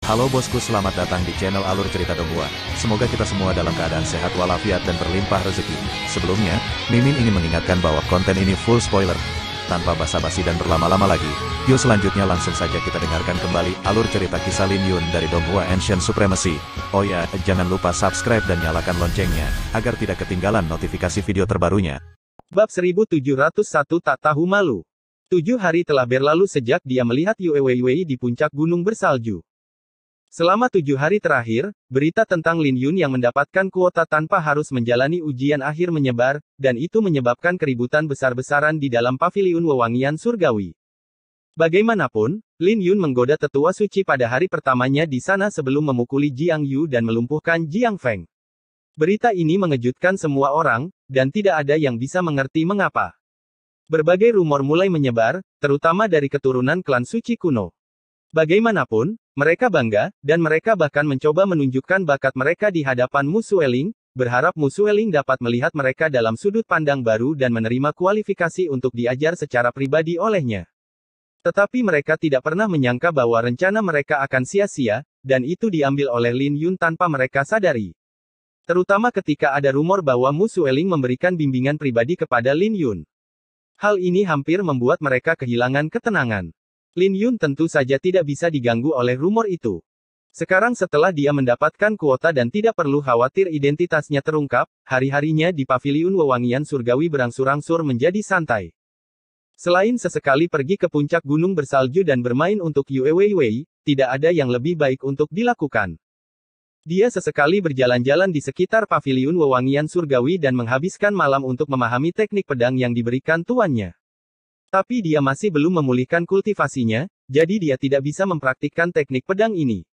Halo bosku, selamat datang di channel Alur Cerita Donghua. Semoga kita semua dalam keadaan sehat walafiat dan berlimpah rezeki. Sebelumnya, Mimin ingin mengingatkan bahwa konten ini full spoiler. Tanpa basa-basi dan berlama-lama lagi, yuk selanjutnya langsung saja kita dengarkan kembali alur cerita kisah Lin Yun dari Donghua Ancient Supremacy. Oh ya, jangan lupa subscribe dan nyalakan loncengnya, agar tidak ketinggalan notifikasi video terbarunya. Bab 1701 Tak Tahu Malu. 7 hari telah berlalu sejak dia melihat Yue Weiwei di puncak gunung bersalju. Selama 7 hari terakhir, berita tentang Lin Yun yang mendapatkan kuota tanpa harus menjalani ujian akhir menyebar, dan itu menyebabkan keributan besar-besaran di dalam paviliun wewangian surgawi. Bagaimanapun, Lin Yun menggoda tetua suci pada hari pertamanya di sana sebelum memukuli Jiang Yu dan melumpuhkan Jiang Feng. Berita ini mengejutkan semua orang, dan tidak ada yang bisa mengerti mengapa. Berbagai rumor mulai menyebar, terutama dari keturunan klan suci kuno. Bagaimanapun, mereka bangga, dan mereka bahkan mencoba menunjukkan bakat mereka di hadapan Mu Sueling, berharap Mu Sueling dapat melihat mereka dalam sudut pandang baru dan menerima kualifikasi untuk diajar secara pribadi olehnya. Tetapi mereka tidak pernah menyangka bahwa rencana mereka akan sia-sia, dan itu diambil oleh Lin Yun tanpa mereka sadari. Terutama ketika ada rumor bahwa Mu Sueling memberikan bimbingan pribadi kepada Lin Yun. Hal ini hampir membuat mereka kehilangan ketenangan. Lin Yun tentu saja tidak bisa diganggu oleh rumor itu. Sekarang setelah dia mendapatkan kuota dan tidak perlu khawatir identitasnya terungkap, hari-harinya di paviliun wewangian surgawi berangsur-angsur menjadi santai. Selain sesekali pergi ke puncak gunung bersalju dan bermain untuk Yue Weiwei, tidak ada yang lebih baik untuk dilakukan. Dia sesekali berjalan-jalan di sekitar paviliun wewangian surgawi dan menghabiskan malam untuk memahami teknik pedang yang diberikan tuannya. Tapi dia masih belum memulihkan kultivasinya, jadi dia tidak bisa mempraktikkan teknik pedang ini.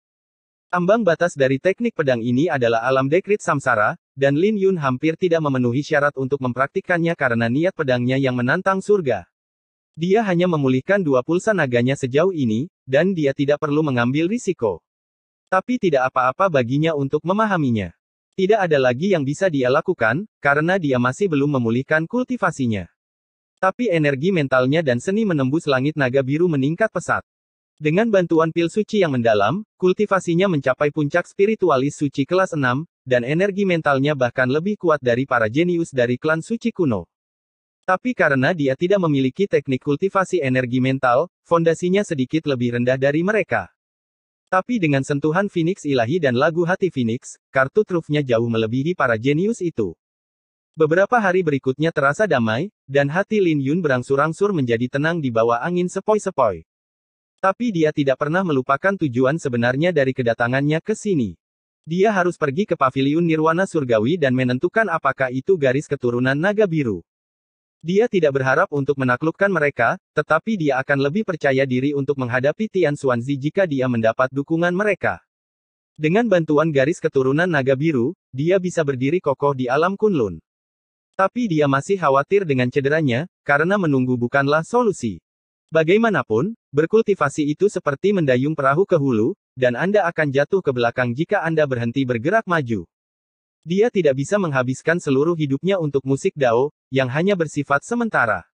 Ambang batas dari teknik pedang ini adalah alam dekrit samsara, dan Lin Yun hampir tidak memenuhi syarat untuk mempraktikkannya karena niat pedangnya yang menantang surga. Dia hanya memulihkan 2 pulsa naganya sejauh ini, dan dia tidak perlu mengambil risiko. Tapi tidak apa-apa baginya untuk memahaminya. Tidak ada lagi yang bisa dia lakukan, karena dia masih belum memulihkan kultivasinya. Tapi energi mentalnya dan seni menembus langit naga biru meningkat pesat. Dengan bantuan pil suci yang mendalam, kultivasinya mencapai puncak spiritualis suci kelas 6, dan energi mentalnya bahkan lebih kuat dari para jenius dari klan suci kuno. Tapi karena dia tidak memiliki teknik kultivasi energi mental, fondasinya sedikit lebih rendah dari mereka. Tapi dengan sentuhan Phoenix ilahi dan lagu hati Phoenix, kartu trufnya jauh melebihi para jenius itu. Beberapa hari berikutnya terasa damai, dan hati Lin Yun berangsur-angsur menjadi tenang di bawah angin sepoi-sepoi. Tapi dia tidak pernah melupakan tujuan sebenarnya dari kedatangannya ke sini. Dia harus pergi ke paviliun Nirwana Surgawi dan menentukan apakah itu garis keturunan naga biru. Dia tidak berharap untuk menaklukkan mereka, tetapi dia akan lebih percaya diri untuk menghadapi Tian Xuanzi jika dia mendapat dukungan mereka. Dengan bantuan garis keturunan naga biru, dia bisa berdiri kokoh di alam Kunlun. Tapi dia masih khawatir dengan cederanya, karena menunggu bukanlah solusi. Bagaimanapun, berkultivasi itu seperti mendayung perahu ke hulu, dan Anda akan jatuh ke belakang jika Anda berhenti bergerak maju. Dia tidak bisa menghabiskan seluruh hidupnya untuk musik Dao, yang hanya bersifat sementara.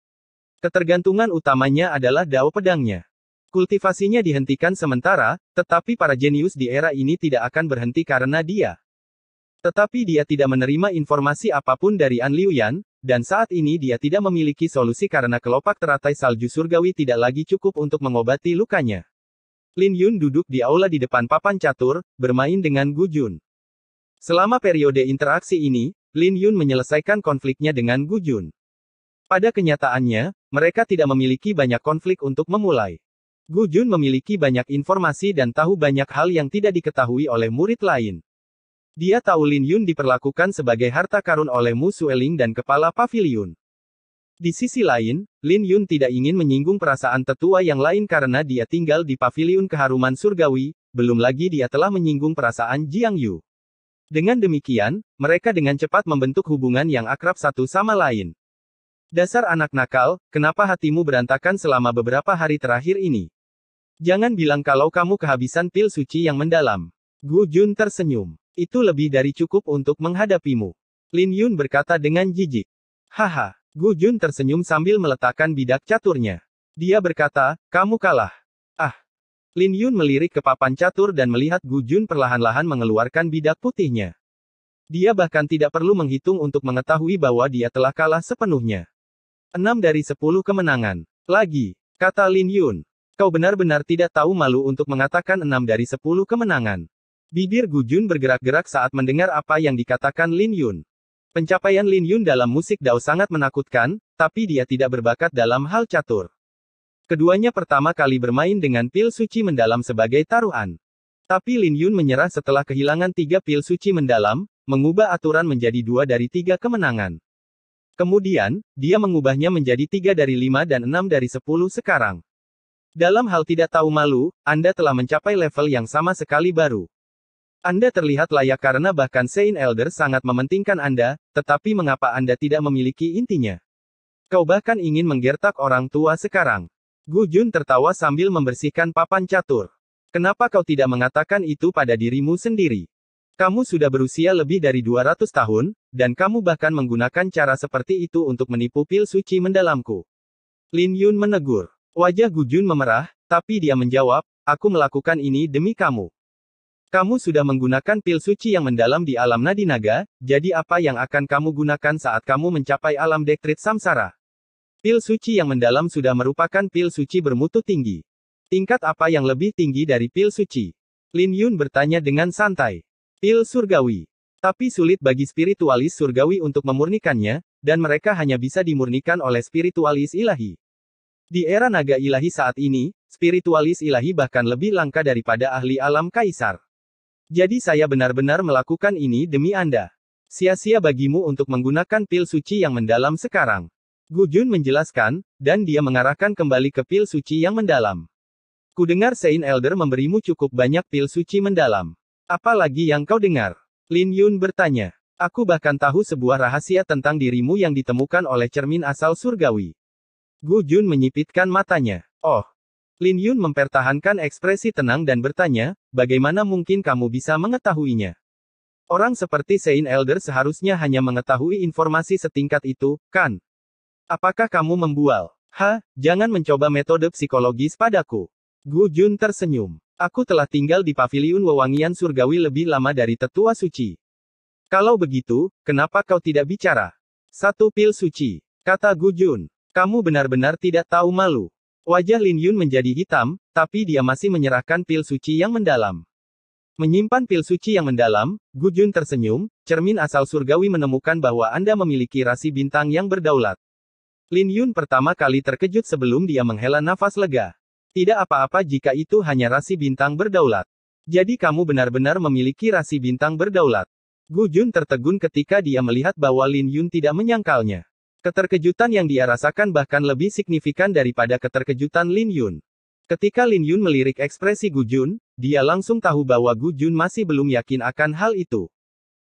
Ketergantungan utamanya adalah Dao pedangnya. Kultivasinya dihentikan sementara, tetapi para jenius di era ini tidak akan berhenti karena dia. Tetapi dia tidak menerima informasi apapun dari An Liuyan, dan saat ini dia tidak memiliki solusi karena kelopak teratai salju surgawi tidak lagi cukup untuk mengobati lukanya. Lin Yun duduk di aula di depan papan catur, bermain dengan Gu Jun. Selama periode interaksi ini, Lin Yun menyelesaikan konfliknya dengan Gu Jun. Pada kenyataannya, mereka tidak memiliki banyak konflik untuk memulai. Gu Jun memiliki banyak informasi dan tahu banyak hal yang tidak diketahui oleh murid lain. Dia tahu Lin Yun diperlakukan sebagai harta karun oleh Mu Sueling dan kepala paviliun. Di sisi lain, Lin Yun tidak ingin menyinggung perasaan tetua yang lain karena dia tinggal di paviliun keharuman surgawi, belum lagi dia telah menyinggung perasaan Jiang Yu. Dengan demikian, mereka dengan cepat membentuk hubungan yang akrab satu sama lain. Dasar anak nakal, kenapa hatimu berantakan selama beberapa hari terakhir ini? Jangan bilang kalau kamu kehabisan pil suci yang mendalam. Gu Jun tersenyum. Itu lebih dari cukup untuk menghadapimu. Lin Yun berkata dengan jijik. Haha, Gu Jun tersenyum sambil meletakkan bidak caturnya. Dia berkata, kamu kalah. Ah, Lin Yun melirik ke papan catur dan melihat Gu Jun perlahan-lahan mengeluarkan bidak putihnya. Dia bahkan tidak perlu menghitung untuk mengetahui bahwa dia telah kalah sepenuhnya. 6 dari 10 kemenangan. Lagi, kata Lin Yun. Kau benar-benar tidak tahu malu untuk mengatakan 6 dari 10 kemenangan. Bibir Gu Jun bergerak-gerak saat mendengar apa yang dikatakan Lin Yun. Pencapaian Lin Yun dalam musik Dao sangat menakutkan, tapi dia tidak berbakat dalam hal catur. Keduanya pertama kali bermain dengan pil suci mendalam sebagai taruhan. Tapi Lin Yun menyerah setelah kehilangan 3 pil suci mendalam, mengubah aturan menjadi 2 dari 3 kemenangan. Kemudian, dia mengubahnya menjadi 3 dari 5 dan 6 dari 10 sekarang. Dalam hal tidak tahu malu, Anda telah mencapai level yang sama sekali baru. Anda terlihat layak karena bahkan Saint Elder sangat mementingkan Anda, tetapi mengapa Anda tidak memiliki intinya? Kau bahkan ingin menggertak orang tua sekarang. Gu Jun tertawa sambil membersihkan papan catur. Kenapa kau tidak mengatakan itu pada dirimu sendiri? Kamu sudah berusia lebih dari 200 tahun, dan kamu bahkan menggunakan cara seperti itu untuk menipu pil suci mendalamku. Lin Yun menegur. Wajah Gu Jun memerah, tapi dia menjawab, aku melakukan ini demi kamu. Kamu sudah menggunakan pil suci yang mendalam di alam nadi naga, jadi apa yang akan kamu gunakan saat kamu mencapai alam dektrit samsara? Pil suci yang mendalam sudah merupakan pil suci bermutu tinggi. Tingkat apa yang lebih tinggi dari pil suci? Lin Yun bertanya dengan santai. Pil surgawi. Tapi sulit bagi spiritualis surgawi untuk memurnikannya, dan mereka hanya bisa dimurnikan oleh spiritualis ilahi. Di era naga ilahi saat ini, spiritualis ilahi bahkan lebih langka daripada ahli alam kaisar. Jadi saya benar-benar melakukan ini demi Anda. Sia-sia bagimu untuk menggunakan pil suci yang mendalam sekarang. Gu Jun menjelaskan, dan dia mengarahkan kembali ke pil suci yang mendalam. Kudengar Saint Elder memberimu cukup banyak pil suci mendalam. Apa lagi yang kau dengar? Lin Yun bertanya. Aku bahkan tahu sebuah rahasia tentang dirimu yang ditemukan oleh cermin asal surgawi. Gu Jun menyipitkan matanya. Oh. Lin Yun mempertahankan ekspresi tenang dan bertanya, bagaimana mungkin kamu bisa mengetahuinya? Orang seperti Saint Elder seharusnya hanya mengetahui informasi setingkat itu, kan? Apakah kamu membual? Jangan mencoba metode psikologis padaku. Gu Jun tersenyum. Aku telah tinggal di paviliun wewangian surgawi lebih lama dari tetua suci. Kalau begitu, kenapa kau tidak bicara? 1 pil suci, kata Gu Jun. Kamu benar-benar tidak tahu malu. Wajah Lin Yun menjadi hitam, tapi dia masih menyerahkan pil suci yang mendalam. Menyimpan pil suci yang mendalam, Gu Jun tersenyum, cermin asal surgawi menemukan bahwa Anda memiliki rasi bintang yang berdaulat. Lin Yun pertama kali terkejut sebelum dia menghela nafas lega. Tidak apa-apa jika itu hanya rasi bintang berdaulat. Jadi kamu benar-benar memiliki rasi bintang berdaulat. Gu Jun tertegun ketika dia melihat bahwa Lin Yun tidak menyangkalnya. Keterkejutan yang dia rasakan bahkan lebih signifikan daripada keterkejutan Lin Yun. Ketika Lin Yun melirik ekspresi Gu Jun, dia langsung tahu bahwa Gu Jun masih belum yakin akan hal itu.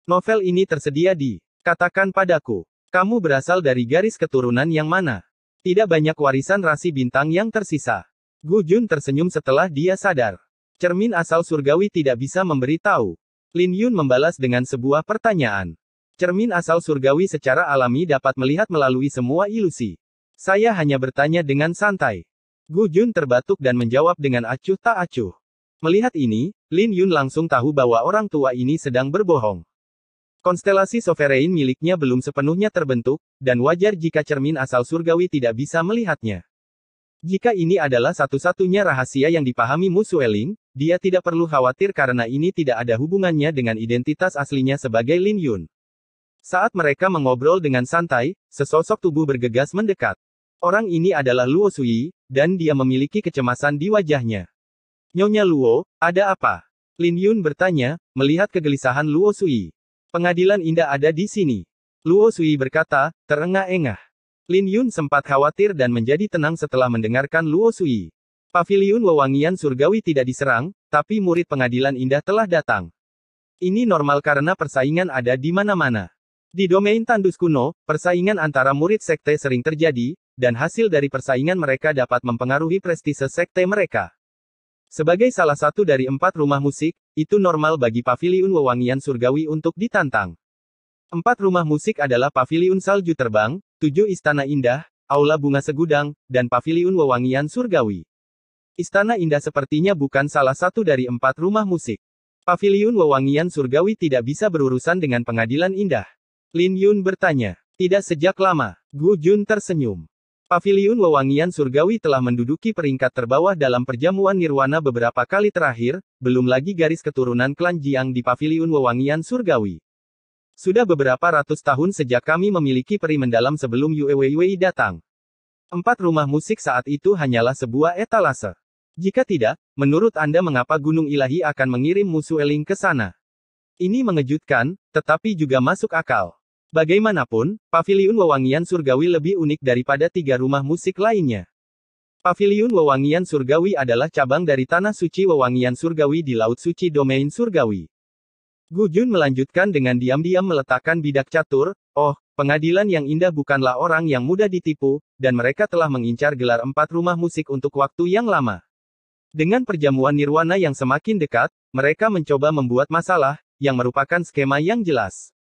Novel ini tersedia di Katakan Padaku. Kamu berasal dari garis keturunan yang mana? Tidak banyak warisan rasi bintang yang tersisa. Gu Jun tersenyum setelah dia sadar. Cermin asal surgawi tidak bisa memberi tahu. Lin Yun membalas dengan sebuah pertanyaan. Cermin asal surgawi secara alami dapat melihat melalui semua ilusi. Saya hanya bertanya dengan santai. Gu Jun terbatuk dan menjawab dengan acuh tak acuh. Melihat ini, Lin Yun langsung tahu bahwa orang tua ini sedang berbohong. Konstelasi Sovereign miliknya belum sepenuhnya terbentuk, dan wajar jika cermin asal surgawi tidak bisa melihatnya. Jika ini adalah satu-satunya rahasia yang dipahami Mu Sueling, dia tidak perlu khawatir karena ini tidak ada hubungannya dengan identitas aslinya sebagai Lin Yun. Saat mereka mengobrol dengan santai, sesosok tubuh bergegas mendekat. Orang ini adalah Luo Sui, dan dia memiliki kecemasan di wajahnya. Nyonya Luo, ada apa? Lin Yun bertanya, melihat kegelisahan Luo Sui. Pengadilan indah ada di sini. Luo Sui berkata, terengah-engah. Lin Yun sempat khawatir dan menjadi tenang setelah mendengarkan Luo Sui. Paviliun wewangian surgawi tidak diserang, tapi murid pengadilan indah telah datang. Ini normal karena persaingan ada di mana-mana. Di domain tandus kuno, persaingan antara murid sekte sering terjadi, dan hasil dari persaingan mereka dapat mempengaruhi prestise sekte mereka. Sebagai salah satu dari 4 rumah musik, itu normal bagi paviliun wewangian surgawi untuk ditantang. 4 rumah musik adalah paviliun salju terbang, 7 istana indah, aula bunga segudang, dan paviliun wewangian surgawi. Istana indah sepertinya bukan salah satu dari 4 rumah musik. Paviliun wewangian surgawi tidak bisa berurusan dengan pengadilan indah. Lin Yun bertanya. Tidak sejak lama. Gu Jun tersenyum. Paviliun wewangian surgawi telah menduduki peringkat terbawah dalam perjamuan nirwana beberapa kali terakhir, belum lagi garis keturunan klan Jiang di Paviliun wewangian surgawi. Sudah beberapa ratus tahun sejak kami memiliki peri mendalam sebelum Yue datang. 4 rumah musik saat itu hanyalah sebuah etalase. Jika tidak, menurut Anda mengapa Gunung Ilahi akan mengirim musuh Eling ke sana? Ini mengejutkan, tetapi juga masuk akal. Bagaimanapun, Paviliun Wewangian Surgawi lebih unik daripada 3 rumah musik lainnya. Paviliun Wewangian Surgawi adalah cabang dari Tanah Suci Wewangian Surgawi di Laut Suci Domain Surgawi. Gu Jun melanjutkan dengan diam-diam meletakkan bidak catur. Oh, pengadilan yang indah bukanlah orang yang mudah ditipu, dan mereka telah mengincar gelar 4 rumah musik untuk waktu yang lama. Dengan perjamuan nirwana yang semakin dekat, mereka mencoba membuat masalah, yang merupakan skema yang jelas.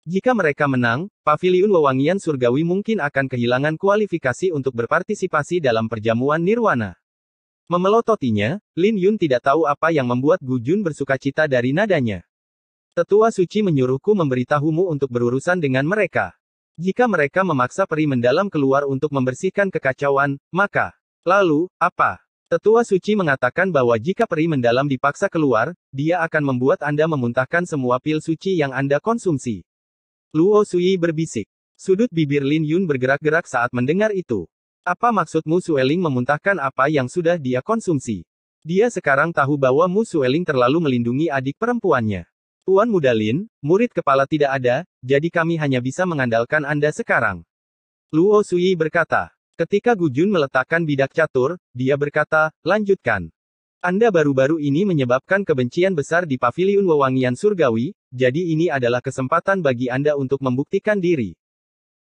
Jika mereka menang, Paviliun Wewangian Surgawi mungkin akan kehilangan kualifikasi untuk berpartisipasi dalam perjamuan nirwana. Memelototinya, Lin Yun tidak tahu apa yang membuat Gu Jun bersukacita dari nadanya. Tetua suci menyuruhku memberitahumu untuk berurusan dengan mereka. Jika mereka memaksa peri mendalam keluar untuk membersihkan kekacauan, maka... Lalu, apa? Tetua suci mengatakan bahwa jika peri mendalam dipaksa keluar, dia akan membuat Anda memuntahkan semua pil suci yang Anda konsumsi. Luo Sui berbisik. Sudut bibir Lin Yun bergerak-gerak saat mendengar itu. Apa maksudmu Sueling memuntahkan apa yang sudah dia konsumsi? Dia sekarang tahu bahwa Mu Sueling terlalu melindungi adik perempuannya. Tuan Muda Lin, murid kepala tidak ada, jadi kami hanya bisa mengandalkan Anda sekarang. Luo Sui berkata. Ketika Gu Jun meletakkan bidak catur, dia berkata, lanjutkan. Anda baru-baru ini menyebabkan kebencian besar di Paviliun Wewangian Surgawi, jadi ini adalah kesempatan bagi Anda untuk membuktikan diri.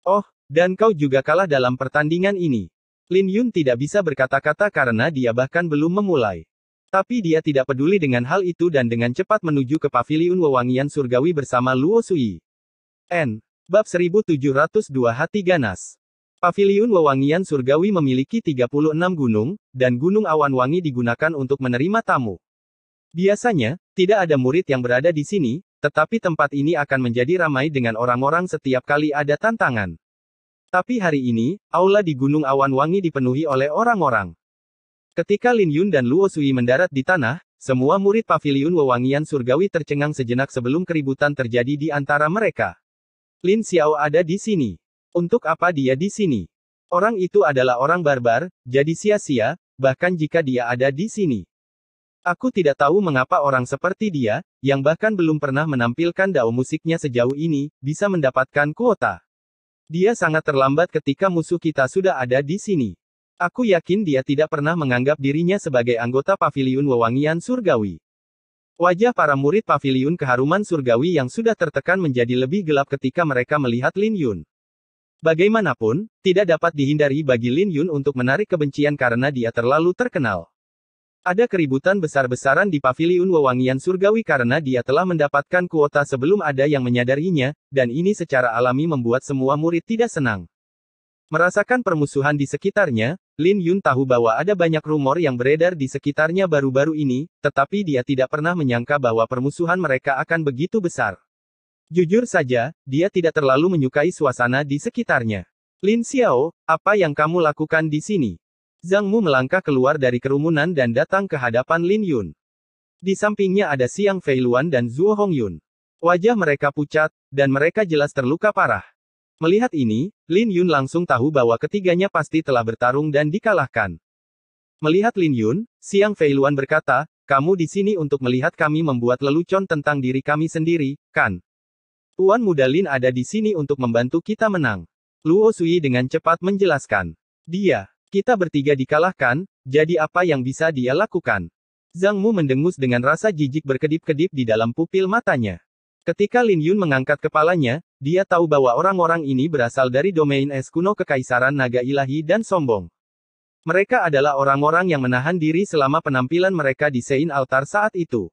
Oh, dan kau juga kalah dalam pertandingan ini. Lin Yun tidak bisa berkata-kata karena dia bahkan belum memulai. Tapi dia tidak peduli dengan hal itu dan dengan cepat menuju ke Paviliun Wewangian Surgawi bersama Luo Sui. Bab 1702 Hati Ganas. Paviliun Wewangian Surgawi memiliki 36 gunung, dan Gunung Awan Wangi digunakan untuk menerima tamu. Biasanya, tidak ada murid yang berada di sini, tetapi tempat ini akan menjadi ramai dengan orang-orang setiap kali ada tantangan. Tapi hari ini, aula di Gunung Awan Wangi dipenuhi oleh orang-orang. Ketika Lin Yun dan Luo Sui mendarat di tanah, semua murid Paviliun Wewangian Surgawi tercengang sejenak sebelum keributan terjadi di antara mereka. Lin Xiao ada di sini. Untuk apa dia di sini? Orang itu adalah orang barbar, jadi sia-sia, bahkan jika dia ada di sini. Aku tidak tahu mengapa orang seperti dia, yang bahkan belum pernah menampilkan dao musiknya sejauh ini, bisa mendapatkan kuota. Dia sangat terlambat ketika musuh kita sudah ada di sini. Aku yakin dia tidak pernah menganggap dirinya sebagai anggota Paviliun Wewangian Surgawi. Wajah para murid Paviliun Keharuman Surgawi yang sudah tertekan menjadi lebih gelap ketika mereka melihat Lin Yun. Bagaimanapun, tidak dapat dihindari bagi Lin Yun untuk menarik kebencian karena dia terlalu terkenal. Ada keributan besar-besaran di Paviliun Wewangian Surgawi karena dia telah mendapatkan kuota sebelum ada yang menyadarinya, dan ini secara alami membuat semua murid tidak senang. Merasakan permusuhan di sekitarnya, Lin Yun tahu bahwa ada banyak rumor yang beredar di sekitarnya baru-baru ini, tetapi dia tidak pernah menyangka bahwa permusuhan mereka akan begitu besar. Jujur saja, dia tidak terlalu menyukai suasana di sekitarnya. Lin Xiao, apa yang kamu lakukan di sini? Zhang Mu melangkah keluar dari kerumunan dan datang ke hadapan Lin Yun. Di sampingnya ada Xiang Feiluan dan Zhuo Hongyun. Wajah mereka pucat, dan mereka jelas terluka parah. Melihat ini, Lin Yun langsung tahu bahwa ketiganya pasti telah bertarung dan dikalahkan. Melihat Lin Yun, Xiang Feiluan berkata, kamu di sini untuk melihat kami membuat lelucon tentang diri kami sendiri, kan? Tuan Muda Lin ada di sini untuk membantu kita menang. Luo Sui dengan cepat menjelaskan. Kita bertiga dikalahkan, jadi apa yang bisa dia lakukan? Zhang Mu mendengus dengan rasa jijik berkedip-kedip di dalam pupil matanya. Ketika Lin Yun mengangkat kepalanya, dia tahu bahwa orang-orang ini berasal dari domain es kuno Kekaisaran Naga Ilahi dan sombong. Mereka adalah orang-orang yang menahan diri selama penampilan mereka di Sein Altar saat itu.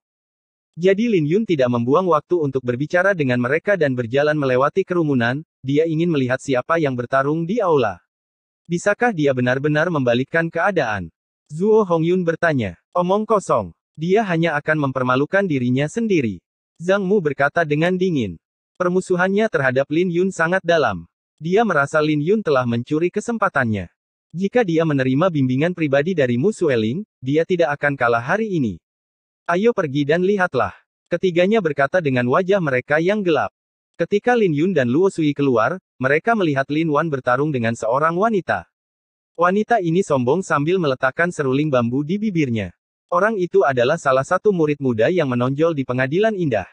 Jadi Lin Yun tidak membuang waktu untuk berbicara dengan mereka dan berjalan melewati kerumunan, dia ingin melihat siapa yang bertarung di aula. Bisakah dia benar-benar membalikkan keadaan? Zuo Hongyun bertanya. Omong kosong. Dia hanya akan mempermalukan dirinya sendiri. Zhang Mu berkata dengan dingin. Permusuhannya terhadap Lin Yun sangat dalam. Dia merasa Lin Yun telah mencuri kesempatannya. Jika dia menerima bimbingan pribadi dari Mu Sueling, dia tidak akan kalah hari ini. Ayo pergi dan lihatlah. Ketiganya berkata dengan wajah mereka yang gelap. Ketika Lin Yun dan Luo Sui keluar, mereka melihat Lin Wan bertarung dengan seorang wanita. Wanita ini sombong sambil meletakkan seruling bambu di bibirnya. Orang itu adalah salah satu murid muda yang menonjol di Pengadilan Indah.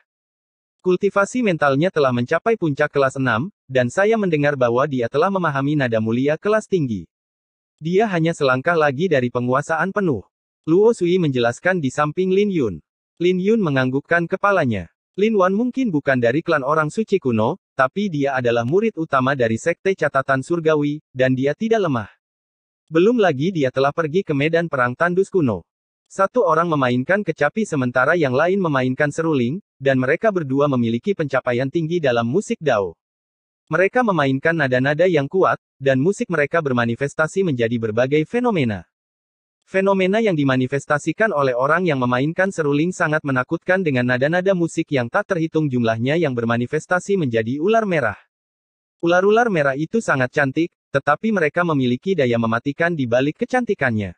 Kultivasi mentalnya telah mencapai puncak kelas 6, dan saya mendengar bahwa dia telah memahami nada mulia kelas tinggi. Dia hanya selangkah lagi dari penguasaan penuh. Luo Sui menjelaskan di samping Lin Yun. Lin Yun menganggukkan kepalanya. Lin Wan mungkin bukan dari klan orang suci kuno, tapi dia adalah murid utama dari Sekte Catatan Surgawi, dan dia tidak lemah. Belum lagi dia telah pergi ke medan perang tandus kuno. Satu orang memainkan kecapi sementara yang lain memainkan seruling, dan mereka berdua memiliki pencapaian tinggi dalam musik Dao. Mereka memainkan nada-nada yang kuat, dan musik mereka bermanifestasi menjadi berbagai fenomena. Fenomena yang dimanifestasikan oleh orang yang memainkan seruling sangat menakutkan dengan nada-nada musik yang tak terhitung jumlahnya yang bermanifestasi menjadi ular merah. Ular-ular merah itu sangat cantik, tetapi mereka memiliki daya mematikan di balik kecantikannya.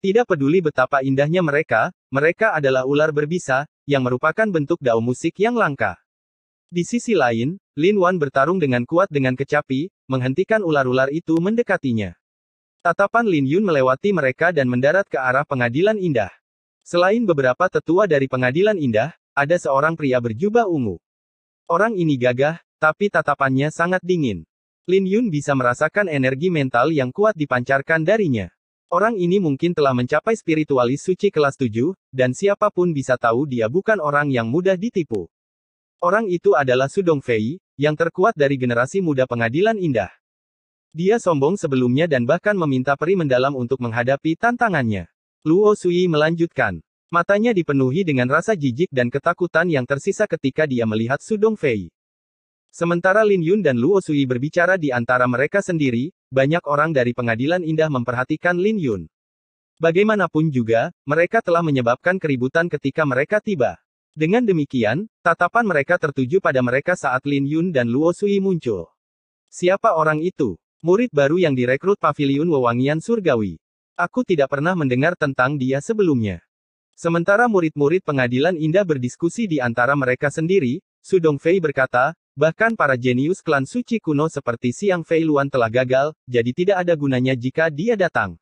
Tidak peduli betapa indahnya mereka adalah ular berbisa, yang merupakan bentuk dao musik yang langka. Di sisi lain, Lin Wan bertarung dengan kuat dengan kecapi, menghentikan ular-ular itu mendekatinya. Tatapan Lin Yun melewati mereka dan mendarat ke arah Pengadilan Indah. Selain beberapa tetua dari Pengadilan Indah, ada seorang pria berjubah ungu. Orang ini gagah, tapi tatapannya sangat dingin. Lin Yun bisa merasakan energi mental yang kuat dipancarkan darinya. Orang ini mungkin telah mencapai spiritualis suci kelas 7, dan siapapun bisa tahu dia bukan orang yang mudah ditipu. Orang itu adalah Su Dongfei, yang terkuat dari generasi muda Pengadilan Indah. Dia sombong sebelumnya dan bahkan meminta peri mendalam untuk menghadapi tantangannya. Luo Sui melanjutkan. Matanya dipenuhi dengan rasa jijik dan ketakutan yang tersisa ketika dia melihat Su Dongfei. Sementara Lin Yun dan Luo Sui berbicara di antara mereka sendiri, banyak orang dari Pengadilan Indah memperhatikan Lin Yun. Bagaimanapun juga, mereka telah menyebabkan keributan ketika mereka tiba. Dengan demikian, tatapan mereka tertuju pada mereka saat Lin Yun dan Luo Sui muncul. Siapa orang itu? Murid baru yang direkrut Paviliun Wewangian Surgawi. Aku tidak pernah mendengar tentang dia sebelumnya. Sementara murid-murid Pengadilan Indah berdiskusi di antara mereka sendiri, Su Dongfei berkata, bahkan para jenius klan suci kuno seperti Xiang Fei Luan telah gagal, jadi tidak ada gunanya jika dia datang.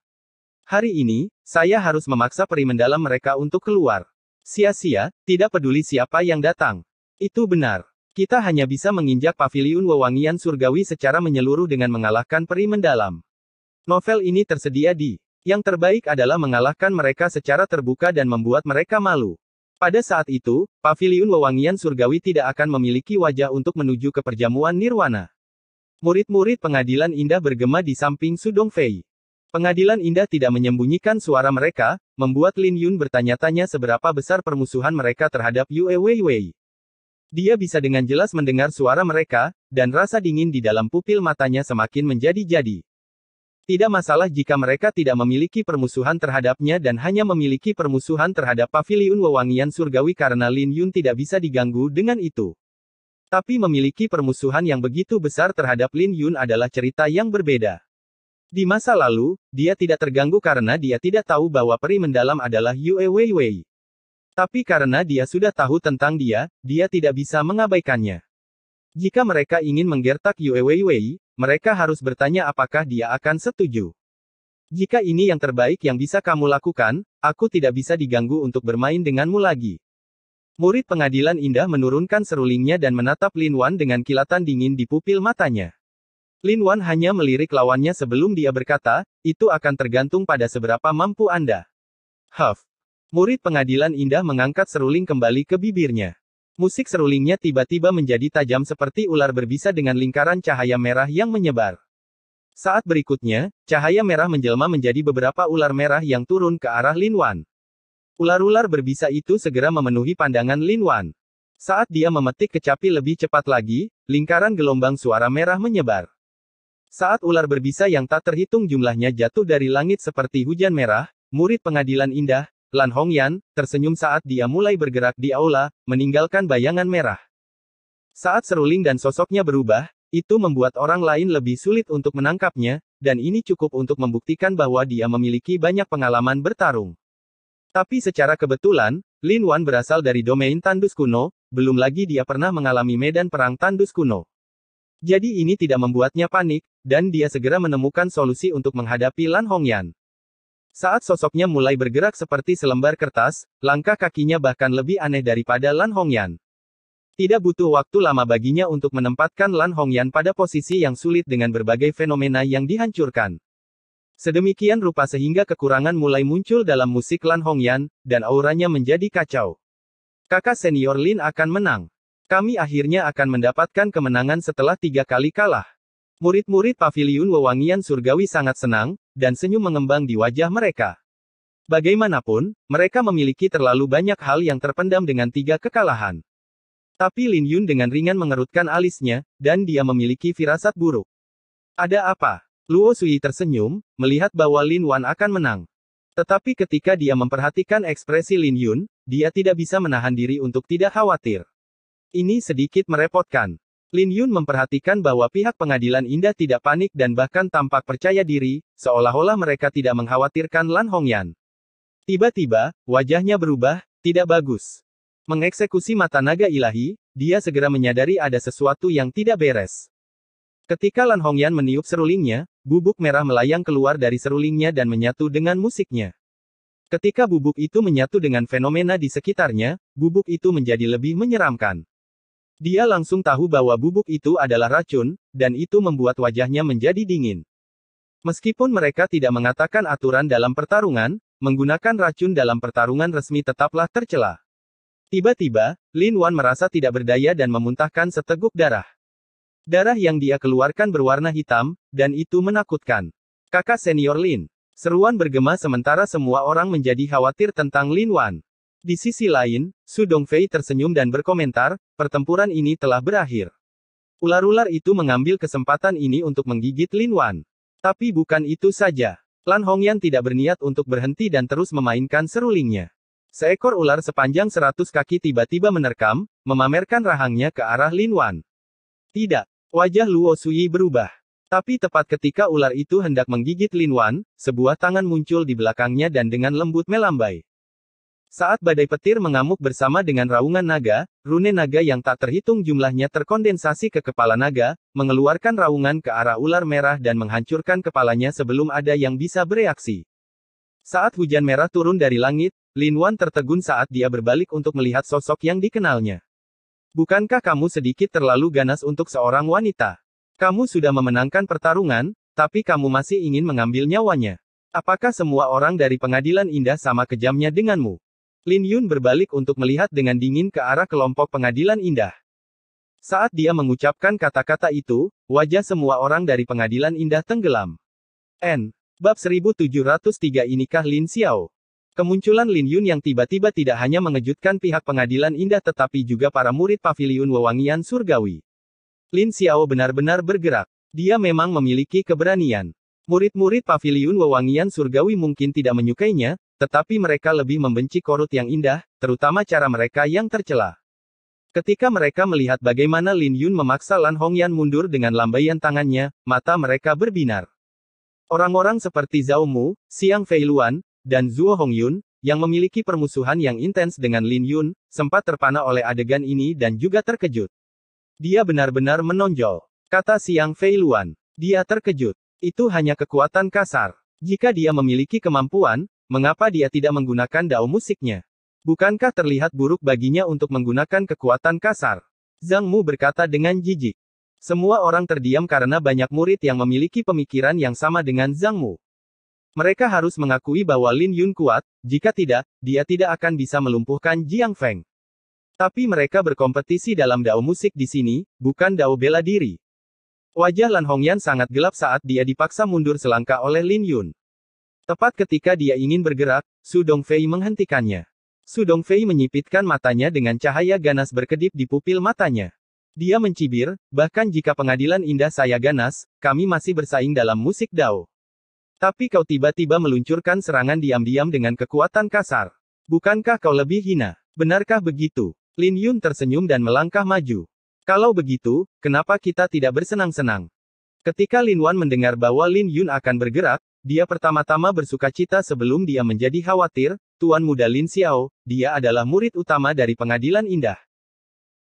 Hari ini, saya harus memaksa peri mendalam mereka untuk keluar. Sia-sia, tidak peduli siapa yang datang. Itu benar. Kita hanya bisa menginjak Paviliun Wewangian Surgawi secara menyeluruh dengan mengalahkan peri mendalam. Novel ini tersedia di. Yang terbaik adalah mengalahkan mereka secara terbuka dan membuat mereka malu. Pada saat itu, Paviliun Wewangian Surgawi tidak akan memiliki wajah untuk menuju ke perjamuan Nirwana. Murid-murid Pengadilan Indah bergema di samping Su Dongfei. Pengadilan Indah tidak menyembunyikan suara mereka, membuat Lin Yun bertanya-tanya seberapa besar permusuhan mereka terhadap Yue Weiwei. Dia bisa dengan jelas mendengar suara mereka, dan rasa dingin di dalam pupil matanya semakin menjadi-jadi. Tidak masalah jika mereka tidak memiliki permusuhan terhadapnya dan hanya memiliki permusuhan terhadap Paviliun Wewangian Surgawi karena Lin Yun tidak bisa diganggu dengan itu. Tapi memiliki permusuhan yang begitu besar terhadap Lin Yun adalah cerita yang berbeda. Di masa lalu, dia tidak terganggu karena dia tidak tahu bahwa peri mendalam adalah Yue Weiwei. Tapi karena dia sudah tahu tentang dia tidak bisa mengabaikannya. Jika mereka ingin menggertak Yue Weiwei, mereka harus bertanya apakah dia akan setuju. Jika ini yang terbaik yang bisa kamu lakukan, aku tidak bisa diganggu untuk bermain denganmu lagi. Murid Pengadilan Indah menurunkan serulingnya dan menatap Lin Wan dengan kilatan dingin di pupil matanya. Lin Wan hanya melirik lawannya sebelum dia berkata, itu akan tergantung pada seberapa mampu Anda. Huff. Murid Pengadilan Indah mengangkat seruling kembali ke bibirnya. Musik serulingnya tiba-tiba menjadi tajam seperti ular berbisa dengan lingkaran cahaya merah yang menyebar. Saat berikutnya, cahaya merah menjelma menjadi beberapa ular merah yang turun ke arah Lin Wan. Ular-ular berbisa itu segera memenuhi pandangan Lin Wan. Saat dia memetik kecapi lebih cepat lagi, lingkaran gelombang suara merah menyebar. Saat ular berbisa yang tak terhitung jumlahnya jatuh dari langit seperti hujan merah, murid pengadilan indah, Lan Hongyan, tersenyum saat dia mulai bergerak di aula, meninggalkan bayangan merah. Saat seruling dan sosoknya berubah, itu membuat orang lain lebih sulit untuk menangkapnya, dan ini cukup untuk membuktikan bahwa dia memiliki banyak pengalaman bertarung. Tapi secara kebetulan, Lin Wan berasal dari domain tandus kuno, belum lagi dia pernah mengalami medan perang tandus kuno. Jadi ini tidak membuatnya panik, dan dia segera menemukan solusi untuk menghadapi Lan Hongyan. Saat sosoknya mulai bergerak seperti selembar kertas, langkah kakinya bahkan lebih aneh daripada Lan Hongyan. Tidak butuh waktu lama baginya untuk menempatkan Lan Hongyan pada posisi yang sulit dengan berbagai fenomena yang dihancurkan. Sedemikian rupa sehingga kekurangan mulai muncul dalam musik Lan Hongyan, dan auranya menjadi kacau. Kakak senior Lin akan menang. Kami akhirnya akan mendapatkan kemenangan setelah 3 kali kalah. Murid-murid Paviliun Wewangian Surgawi sangat senang, dan senyum mengembang di wajah mereka. Bagaimanapun, mereka memiliki terlalu banyak hal yang terpendam dengan 3 kekalahan. Tapi Lin Yun dengan ringan mengerutkan alisnya, dan dia memiliki firasat buruk. Ada apa? Luo Sui tersenyum, melihat bahwa Lin Wan akan menang. Tetapi ketika dia memperhatikan ekspresi Lin Yun, dia tidak bisa menahan diri untuk tidak khawatir. Ini sedikit merepotkan. Lin Yun memperhatikan bahwa pihak pengadilan indah tidak panik dan bahkan tampak percaya diri, seolah-olah mereka tidak mengkhawatirkan Lan Hongyan. Tiba-tiba, wajahnya berubah, tidak bagus. Mengeksekusi mata naga ilahi, dia segera menyadari ada sesuatu yang tidak beres. Ketika Lan Hongyan meniup serulingnya, bubuk merah melayang keluar dari serulingnya dan menyatu dengan musiknya. Ketika bubuk itu menyatu dengan fenomena di sekitarnya, bubuk itu menjadi lebih menyeramkan. Dia langsung tahu bahwa bubuk itu adalah racun, dan itu membuat wajahnya menjadi dingin. Meskipun mereka tidak mengatakan aturan dalam pertarungan, menggunakan racun dalam pertarungan resmi tetaplah tercela. Tiba-tiba, Lin Wan merasa tidak berdaya dan memuntahkan seteguk darah. Darah yang dia keluarkan berwarna hitam, dan itu menakutkan. Kakak senior Lin. Seruan bergema sementara semua orang menjadi khawatir tentang Lin Wan. Di sisi lain, Su Dongfei tersenyum dan berkomentar, pertempuran ini telah berakhir. Ular-ular itu mengambil kesempatan ini untuk menggigit Lin Wan. Tapi bukan itu saja. Lan Hongyan tidak berniat untuk berhenti dan terus memainkan serulingnya. Seekor ular sepanjang 100 kaki tiba-tiba menerkam, memamerkan rahangnya ke arah Lin Wan. Tidak. Wajah Luo Sui berubah. Tapi tepat ketika ular itu hendak menggigit Lin Wan, sebuah tangan muncul di belakangnya dan dengan lembut melambai. Saat badai petir mengamuk bersama dengan raungan naga, rune naga yang tak terhitung jumlahnya terkondensasi ke kepala naga, mengeluarkan raungan ke arah ular merah dan menghancurkan kepalanya sebelum ada yang bisa bereaksi. Saat hujan merah turun dari langit, Lin Wan tertegun saat dia berbalik untuk melihat sosok yang dikenalnya. Bukankah kamu sedikit terlalu ganas untuk seorang wanita? Kamu sudah memenangkan pertarungan, tapi kamu masih ingin mengambil nyawanya. Apakah semua orang dari pengadilan indah sama kejamnya denganmu? Lin Yun berbalik untuk melihat dengan dingin ke arah kelompok pengadilan indah. Saat dia mengucapkan kata-kata itu, wajah semua orang dari pengadilan indah tenggelam. Bab 1703 Inikah Lin Xiao? Kemunculan Lin Yun yang tiba-tiba tidak hanya mengejutkan pihak pengadilan indah tetapi juga para murid Paviliun Wewangian Surgawi. Lin Xiao benar-benar bergerak. Dia memang memiliki keberanian. Murid-murid Paviliun Wewangian Surgawi mungkin tidak menyukainya, tetapi mereka lebih membenci Korut yang indah, terutama cara mereka yang tercela. Ketika mereka melihat bagaimana Lin Yun memaksa Lan Hongyan mundur dengan lambaian tangannya, mata mereka berbinar. Orang-orang seperti Zhao Mu, Xiang Feiluan, dan Zhuo Hongyun, yang memiliki permusuhan yang intens dengan Lin Yun, sempat terpana oleh adegan ini dan juga terkejut. Dia benar-benar menonjol, kata Xiang Feiluan. Dia terkejut. Itu hanya kekuatan kasar. Jika dia memiliki kemampuan, mengapa dia tidak menggunakan dao musiknya? Bukankah terlihat buruk baginya untuk menggunakan kekuatan kasar? Zhang Mu berkata dengan jijik. Semua orang terdiam karena banyak murid yang memiliki pemikiran yang sama dengan Zhang Mu. Mereka harus mengakui bahwa Lin Yun kuat, jika tidak, dia tidak akan bisa melumpuhkan Jiang Feng. Tapi mereka berkompetisi dalam dao musik di sini, bukan dao bela diri. Wajah Lan Hongyan sangat gelap saat dia dipaksa mundur selangkah oleh Lin Yun. Tepat ketika dia ingin bergerak, Su Dongfei menghentikannya. Su Dongfei menyipitkan matanya dengan cahaya ganas berkedip di pupil matanya. Dia mencibir, bahkan jika pengadilan indah saya ganas, kami masih bersaing dalam musik dao. Tapi kau tiba-tiba meluncurkan serangan diam-diam dengan kekuatan kasar. Bukankah kau lebih hina? Benarkah begitu? Lin Yun tersenyum dan melangkah maju. Kalau begitu, kenapa kita tidak bersenang-senang? Ketika Lin Wan mendengar bahwa Lin Yun akan bergerak, dia pertama-tama bersukacita sebelum dia menjadi khawatir. Tuan muda Lin Xiao, dia adalah murid utama dari Pengadilan Indah.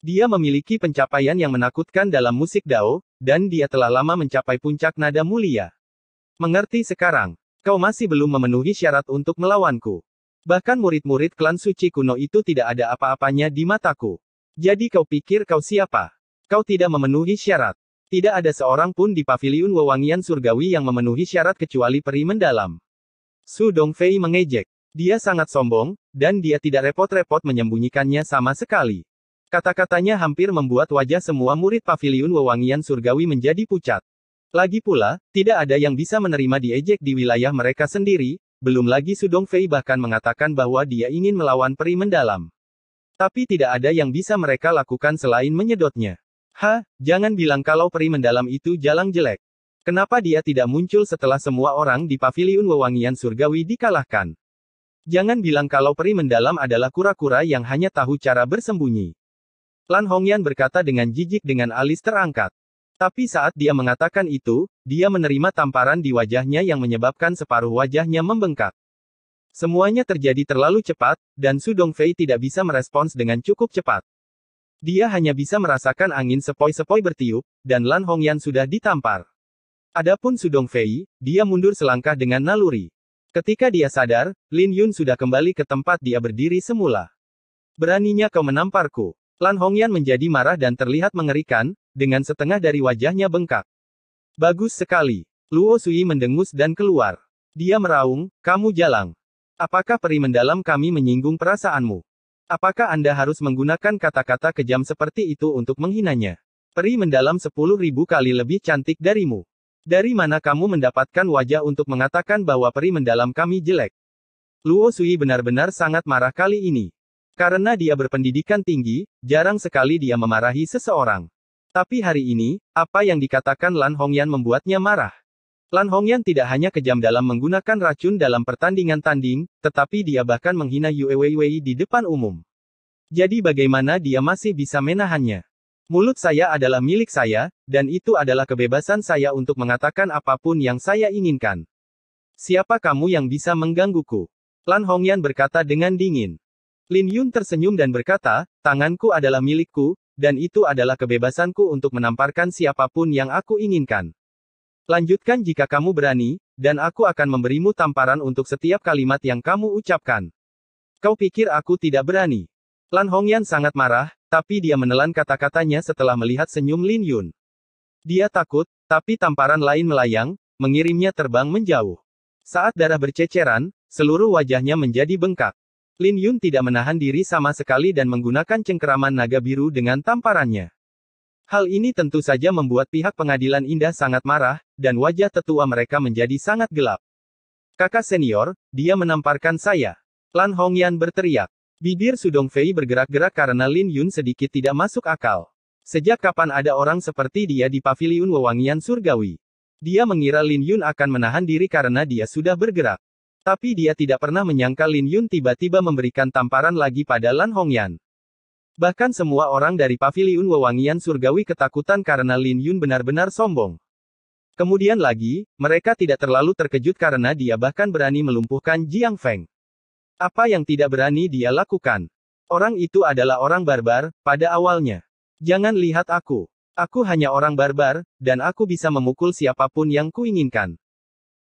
Dia memiliki pencapaian yang menakutkan dalam musik Dao, dan dia telah lama mencapai puncak nada mulia. Mengerti sekarang? Kau masih belum memenuhi syarat untuk melawanku. Bahkan murid-murid klan suci kuno itu tidak ada apa-apanya di mataku. Jadi kau pikir kau siapa? Kau tidak memenuhi syarat. Tidak ada seorang pun di paviliun wewangian surgawi yang memenuhi syarat kecuali peri mendalam. Su Dongfei mengejek. Dia sangat sombong, dan dia tidak repot-repot menyembunyikannya sama sekali. Kata-katanya hampir membuat wajah semua murid paviliun wewangian surgawi menjadi pucat. Lagi pula, tidak ada yang bisa menerima diejek di wilayah mereka sendiri, belum lagi Su Dongfei bahkan mengatakan bahwa dia ingin melawan peri mendalam. Tapi tidak ada yang bisa mereka lakukan selain menyedotnya. Jangan bilang kalau peri mendalam itu jalang jelek. Kenapa dia tidak muncul setelah semua orang di paviliun wewangian surgawi dikalahkan? Jangan bilang kalau peri mendalam adalah kura-kura yang hanya tahu cara bersembunyi. Lan Hongyan berkata dengan jijik dengan alis terangkat. Tapi saat dia mengatakan itu, dia menerima tamparan di wajahnya yang menyebabkan separuh wajahnya membengkak. Semuanya terjadi terlalu cepat, dan Su Dongfei tidak bisa merespons dengan cukup cepat. Dia hanya bisa merasakan angin sepoi-sepoi bertiup, dan Lan Hongyan sudah ditampar. Adapun Su Dongfei, dia mundur selangkah dengan naluri. Ketika dia sadar, Lin Yun sudah kembali ke tempat dia berdiri semula. Beraninya kau menamparku. Lan Hongyan menjadi marah dan terlihat mengerikan, dengan setengah dari wajahnya bengkak. Bagus sekali. Luo Sui mendengus dan keluar. Dia meraung, kamu jalang. Apakah peri mendalam kami menyinggung perasaanmu? Apakah Anda harus menggunakan kata-kata kejam seperti itu untuk menghinanya? Peri mendalam 10.000 kali lebih cantik darimu. Dari mana kamu mendapatkan wajah untuk mengatakan bahwa peri mendalam kami jelek? Luo Sui benar-benar sangat marah kali ini. Karena dia berpendidikan tinggi, jarang sekali dia memarahi seseorang. Tapi hari ini, apa yang dikatakan Lan Hongyan membuatnya marah. Lan Hongyan tidak hanya kejam dalam menggunakan racun dalam pertandingan tanding, tetapi dia bahkan menghina Yue Weiwei di depan umum. Jadi bagaimana dia masih bisa menahannya? Mulut saya adalah milik saya, dan itu adalah kebebasan saya untuk mengatakan apapun yang saya inginkan. Siapa kamu yang bisa menggangguku? Lan Hongyan berkata dengan dingin. Lin Yun tersenyum dan berkata, tanganku adalah milikku, dan itu adalah kebebasanku untuk menamparkan siapapun yang aku inginkan. Lanjutkan jika kamu berani, dan aku akan memberimu tamparan untuk setiap kalimat yang kamu ucapkan. Kau pikir aku tidak berani? Lan Hongyan sangat marah, tapi dia menelan kata-katanya setelah melihat senyum Lin Yun. Dia takut, tapi tamparan lain melayang, mengirimnya terbang menjauh. Saat darah berceceran, seluruh wajahnya menjadi bengkak. Lin Yun tidak menahan diri sama sekali dan menggunakan cengkeraman naga biru dengan tamparannya. Hal ini tentu saja membuat pihak Pengadilan Indah sangat marah, dan wajah tetua mereka menjadi sangat gelap. Kakak senior, dia menamparkan saya. Lan Hongyan berteriak. Bibir Su Dongfei bergerak-gerak karena Lin Yun sedikit tidak masuk akal. Sejak kapan ada orang seperti dia di paviliun wewangian surgawi? Dia mengira Lin Yun akan menahan diri karena dia sudah bergerak. Tapi dia tidak pernah menyangka Lin Yun tiba-tiba memberikan tamparan lagi pada Lan Hongyan. Bahkan semua orang dari paviliun wewangian surgawi ketakutan karena Lin Yun benar-benar sombong. Kemudian lagi, mereka tidak terlalu terkejut karena dia bahkan berani melumpuhkan Jiang Feng. Apa yang tidak berani dia lakukan? Orang itu adalah orang barbar, pada awalnya. Jangan lihat aku. Aku hanya orang barbar, dan aku bisa memukul siapapun yang kuinginkan.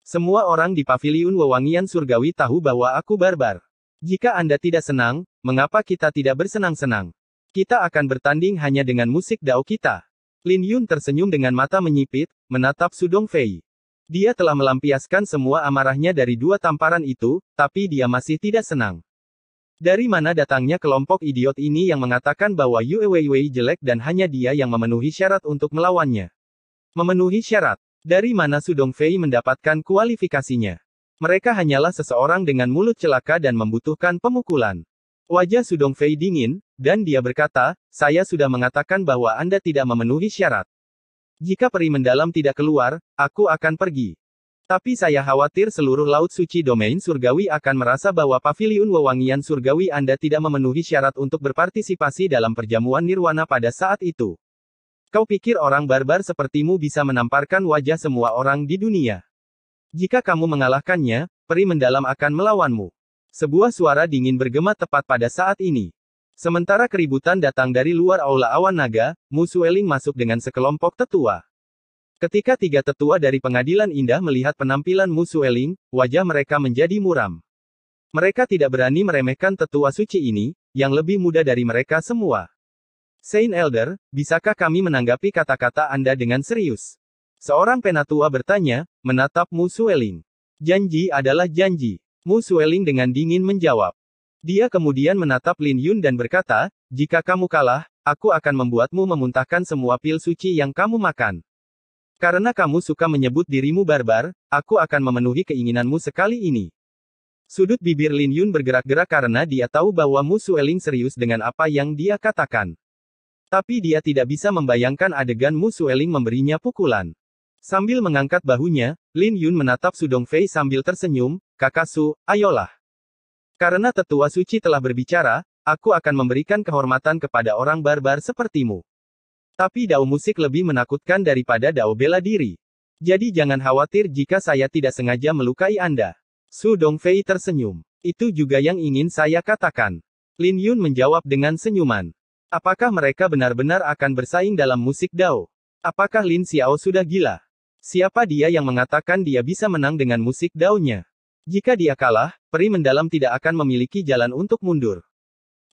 Semua orang di paviliun wewangian surgawi tahu bahwa aku barbar. Jika Anda tidak senang, mengapa kita tidak bersenang-senang? Kita akan bertanding hanya dengan musik Dao kita. Lin Yun tersenyum dengan mata menyipit, menatap Su Dongfei. Dia telah melampiaskan semua amarahnya dari dua tamparan itu, tapi dia masih tidak senang. Dari mana datangnya kelompok idiot ini yang mengatakan bahwa Yue Weiwei jelek dan hanya dia yang memenuhi syarat untuk melawannya? Memenuhi syarat? Dari mana Su Dongfei mendapatkan kualifikasinya? Mereka hanyalah seseorang dengan mulut celaka dan membutuhkan pemukulan. Wajah Su Dongfei dingin, dan dia berkata, saya sudah mengatakan bahwa Anda tidak memenuhi syarat. Jika peri mendalam tidak keluar, aku akan pergi. Tapi saya khawatir seluruh laut suci domain surgawi akan merasa bahwa paviliun wewangian surgawi Anda tidak memenuhi syarat untuk berpartisipasi dalam perjamuan nirwana pada saat itu. Kau pikir orang barbar sepertimu bisa menamparkan wajah semua orang di dunia? Jika kamu mengalahkannya, peri mendalam akan melawanmu. Sebuah suara dingin bergema tepat pada saat ini. Sementara keributan datang dari luar aula awan naga, Mu Sueling masuk dengan sekelompok tetua. Ketika tiga tetua dari pengadilan indah melihat penampilan Mu Sueling, wajah mereka menjadi muram. Mereka tidak berani meremehkan tetua suci ini, yang lebih muda dari mereka semua. Saint Elder, bisakah kami menanggapi kata-kata Anda dengan serius? Seorang penatua bertanya, menatap Mu Sueling. Janji adalah janji. Mu Sueling dengan dingin menjawab. Dia kemudian menatap Lin Yun dan berkata, jika kamu kalah, aku akan membuatmu memuntahkan semua pil suci yang kamu makan. Karena kamu suka menyebut dirimu barbar, aku akan memenuhi keinginanmu sekali ini. Sudut bibir Lin Yun bergerak-gerak karena dia tahu bahwa Mu Sueling serius dengan apa yang dia katakan. Tapi dia tidak bisa membayangkan adegan Mu Sueling memberinya pukulan. Sambil mengangkat bahunya, Lin Yun menatap Su Dongfei sambil tersenyum, Kakak Su, ayolah. Karena tetua suci telah berbicara, aku akan memberikan kehormatan kepada orang barbar sepertimu. Tapi dao musik lebih menakutkan daripada dao bela diri. Jadi jangan khawatir jika saya tidak sengaja melukai Anda. Su Dongfei tersenyum. Itu juga yang ingin saya katakan. Lin Yun menjawab dengan senyuman. Apakah mereka benar-benar akan bersaing dalam musik dao? Apakah Lin Xiao sudah gila? Siapa dia yang mengatakan dia bisa menang dengan musik dao-nya? Jika dia kalah, peri mendalam tidak akan memiliki jalan untuk mundur.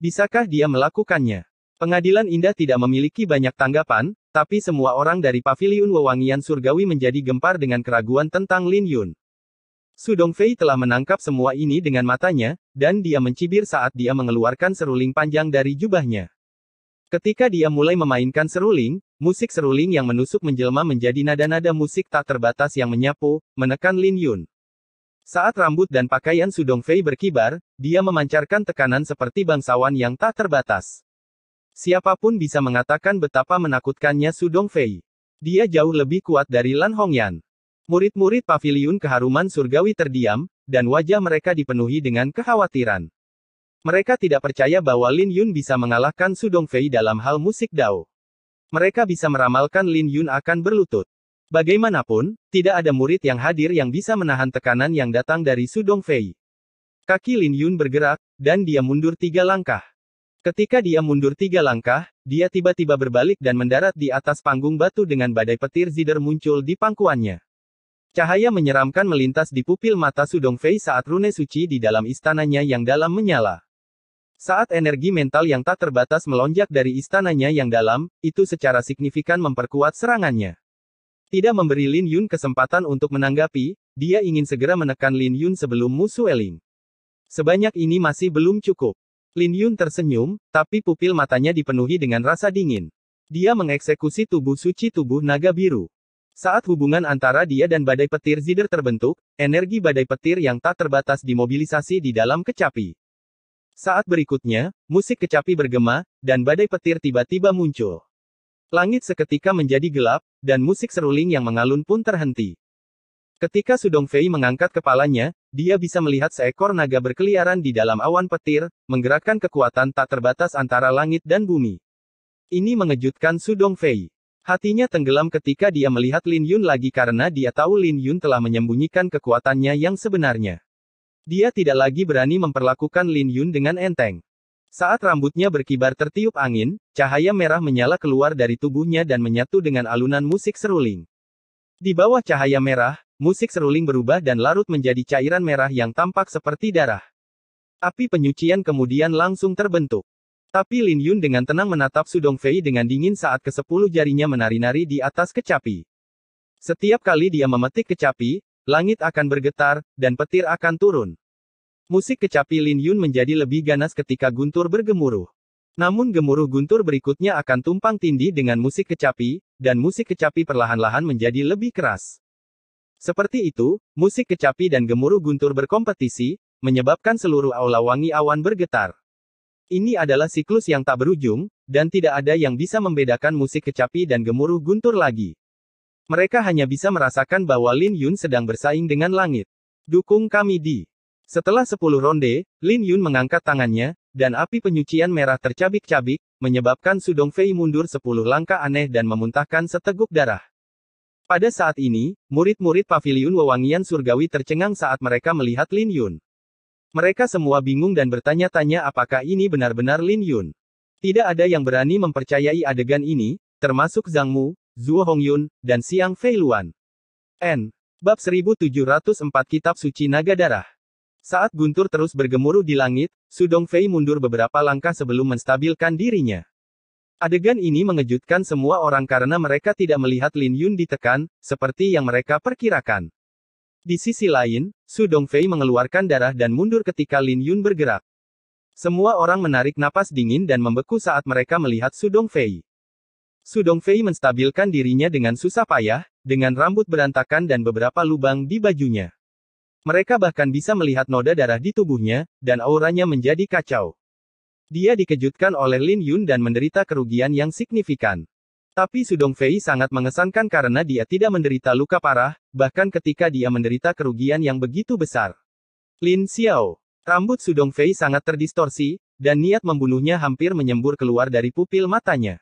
Bisakah dia melakukannya? Pengadilan indah tidak memiliki banyak tanggapan, tapi semua orang dari paviliun wewangian surgawi menjadi gempar dengan keraguan tentang Lin Yun. Su Dongfei telah menangkap semua ini dengan matanya, dan dia mencibir saat dia mengeluarkan seruling panjang dari jubahnya. Ketika dia mulai memainkan seruling, musik seruling yang menusuk menjelma menjadi nada-nada musik tak terbatas yang menyapu, menekan Lin Yun. Saat rambut dan pakaian Su Dongfei berkibar, dia memancarkan tekanan seperti bangsawan yang tak terbatas. Siapapun bisa mengatakan betapa menakutkannya Su Dongfei. Dia jauh lebih kuat dari Lan Hongyan. Murid-murid paviliun keharuman surgawi terdiam, dan wajah mereka dipenuhi dengan kekhawatiran. Mereka tidak percaya bahwa Lin Yun bisa mengalahkan Su Dongfei dalam hal musik dao. Mereka bisa meramalkan Lin Yun akan berlutut. Bagaimanapun, tidak ada murid yang hadir yang bisa menahan tekanan yang datang dari Su Dongfei. Kaki Lin Yun bergerak, dan dia mundur 3 langkah. Ketika dia mundur 3 langkah, dia tiba-tiba berbalik dan mendarat di atas panggung batu dengan badai petir zider muncul di pangkuannya. Cahaya menyeramkan melintas di pupil mata Su Dongfei saat rune suci di dalam istananya yang dalam menyala. Saat energi mental yang tak terbatas melonjak dari istananya yang dalam, itu secara signifikan memperkuat serangannya. Tidak memberi Lin Yun kesempatan untuk menanggapi, dia ingin segera menekan Lin Yun sebelum Mu Sueling. Sebanyak ini masih belum cukup. Lin Yun tersenyum, tapi pupil matanya dipenuhi dengan rasa dingin. Dia mengeksekusi tubuh suci tubuh naga biru. Saat hubungan antara dia dan badai petir zider terbentuk, energi badai petir yang tak terbatas dimobilisasi di dalam kecapi. Saat berikutnya, musik kecapi bergema, dan badai petir tiba-tiba muncul. Langit seketika menjadi gelap, dan musik seruling yang mengalun pun terhenti. Ketika Su Dongfei mengangkat kepalanya, dia bisa melihat seekor naga berkeliaran di dalam awan petir, menggerakkan kekuatan tak terbatas antara langit dan bumi. Ini mengejutkan Su Dongfei. Hatinya tenggelam ketika dia melihat Lin Yun lagi karena dia tahu Lin Yun telah menyembunyikan kekuatannya yang sebenarnya. Dia tidak lagi berani memperlakukan Lin Yun dengan enteng. Saat rambutnya berkibar tertiup angin, cahaya merah menyala keluar dari tubuhnya dan menyatu dengan alunan musik seruling. Di bawah cahaya merah, musik seruling berubah dan larut menjadi cairan merah yang tampak seperti darah. Api penyucian kemudian langsung terbentuk. Tapi Lin Yun dengan tenang menatap Su Dongfei dengan dingin saat ke-10 jarinya menari-nari di atas kecapi. Setiap kali dia memetik kecapi, langit akan bergetar, dan petir akan turun. Musik kecapi Lin Yun menjadi lebih ganas ketika guntur bergemuruh. Namun gemuruh guntur berikutnya akan tumpang tindih dengan musik kecapi, dan musik kecapi perlahan-lahan menjadi lebih keras. Seperti itu, musik kecapi dan gemuruh guntur berkompetisi, menyebabkan seluruh aula wangi awan bergetar. Ini adalah siklus yang tak berujung, dan tidak ada yang bisa membedakan musik kecapi dan gemuruh guntur lagi. Mereka hanya bisa merasakan bahwa Lin Yun sedang bersaing dengan langit. Dukung kami di. Setelah 10 ronde, Lin Yun mengangkat tangannya, dan api penyucian merah tercabik-cabik, menyebabkan Su Dongfei mundur 10 langkah aneh dan memuntahkan seteguk darah. Pada saat ini, murid-murid Paviliun Wewangian Surgawi tercengang saat mereka melihat Lin Yun. Mereka semua bingung dan bertanya-tanya apakah ini benar-benar Lin Yun. Tidak ada yang berani mempercayai adegan ini, termasuk Zhang Mu, Zhuo Hongyun, dan Xiang Feiluan. N. Bab 1704 Kitab Suci Naga Darah. Saat guntur terus bergemuruh di langit, Su Dongfei mundur beberapa langkah sebelum menstabilkan dirinya. Adegan ini mengejutkan semua orang karena mereka tidak melihat Lin Yun ditekan, seperti yang mereka perkirakan. Di sisi lain, Su Dongfei mengeluarkan darah dan mundur ketika Lin Yun bergerak. Semua orang menarik napas dingin dan membeku saat mereka melihat Su Dongfei. Su Dongfei menstabilkan dirinya dengan susah payah, dengan rambut berantakan dan beberapa lubang di bajunya. Mereka bahkan bisa melihat noda darah di tubuhnya, dan auranya menjadi kacau. Dia dikejutkan oleh Lin Yun dan menderita kerugian yang signifikan. Tapi Su Dongfei sangat mengesankan karena dia tidak menderita luka parah, bahkan ketika dia menderita kerugian yang begitu besar. Lin Xiao. Rambut Su Dongfei sangat terdistorsi, dan niat membunuhnya hampir menyembur keluar dari pupil matanya.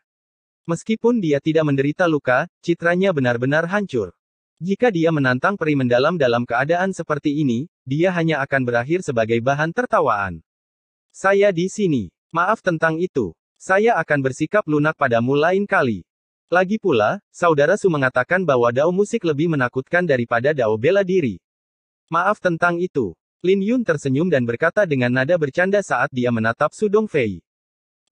Meskipun dia tidak menderita luka, citranya benar-benar hancur. Jika dia menantang peri mendalam dalam keadaan seperti ini, dia hanya akan berakhir sebagai bahan tertawaan. Saya di sini. Maaf tentang itu. Saya akan bersikap lunak padamu lain kali. Lagi pula, Saudara Su mengatakan bahwa dao musik lebih menakutkan daripada dao bela diri. Maaf tentang itu. Lin Yun tersenyum dan berkata dengan nada bercanda saat dia menatap Su Dongfei.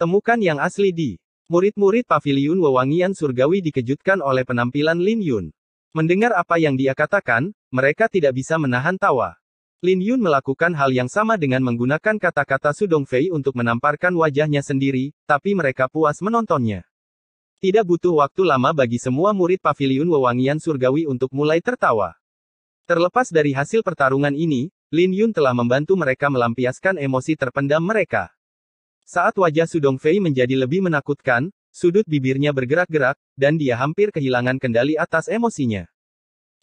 Temukan yang asli di. Murid-murid Paviliun Wewangian Surgawi dikejutkan oleh penampilan Lin Yun. Mendengar apa yang dia katakan, mereka tidak bisa menahan tawa. Lin Yun melakukan hal yang sama dengan menggunakan kata-kata Su Dongfei untuk menamparkan wajahnya sendiri, tapi mereka puas menontonnya. Tidak butuh waktu lama bagi semua murid Paviliun Wewangian Surgawi untuk mulai tertawa. Terlepas dari hasil pertarungan ini, Lin Yun telah membantu mereka melampiaskan emosi terpendam mereka. Saat wajah Su Dongfei menjadi lebih menakutkan, sudut bibirnya bergerak-gerak, dan dia hampir kehilangan kendali atas emosinya.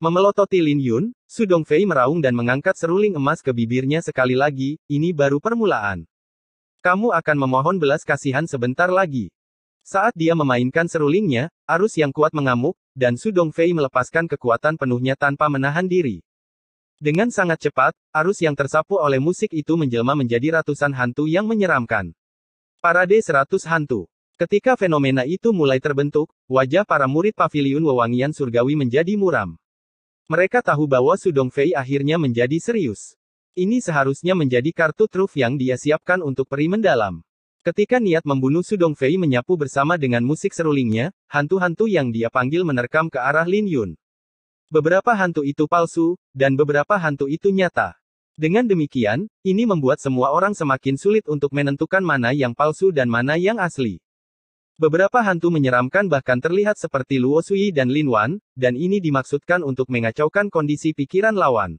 Memelototi Lin Yun, Su Dongfei meraung dan mengangkat seruling emas ke bibirnya sekali lagi, ini baru permulaan. Kamu akan memohon belas kasihan sebentar lagi. Saat dia memainkan serulingnya, arus yang kuat mengamuk, dan Su Dongfei melepaskan kekuatan penuhnya tanpa menahan diri. Dengan sangat cepat, arus yang tersapu oleh musik itu menjelma menjadi ratusan hantu yang menyeramkan. Parade 100 hantu. Ketika fenomena itu mulai terbentuk, wajah para murid Paviliun Wewangian Surgawi menjadi muram. Mereka tahu bahwa Su Dongfei akhirnya menjadi serius. Ini seharusnya menjadi kartu truf yang dia siapkan untuk peri mendalam. Ketika niat membunuh Su Dongfei menyapu bersama dengan musik serulingnya, hantu-hantu yang dia panggil menerkam ke arah Lin Yun. Beberapa hantu itu palsu, dan beberapa hantu itu nyata. Dengan demikian, ini membuat semua orang semakin sulit untuk menentukan mana yang palsu dan mana yang asli. Beberapa hantu menyeramkan bahkan terlihat seperti Luo Sui dan Lin Wan, dan ini dimaksudkan untuk mengacaukan kondisi pikiran lawan.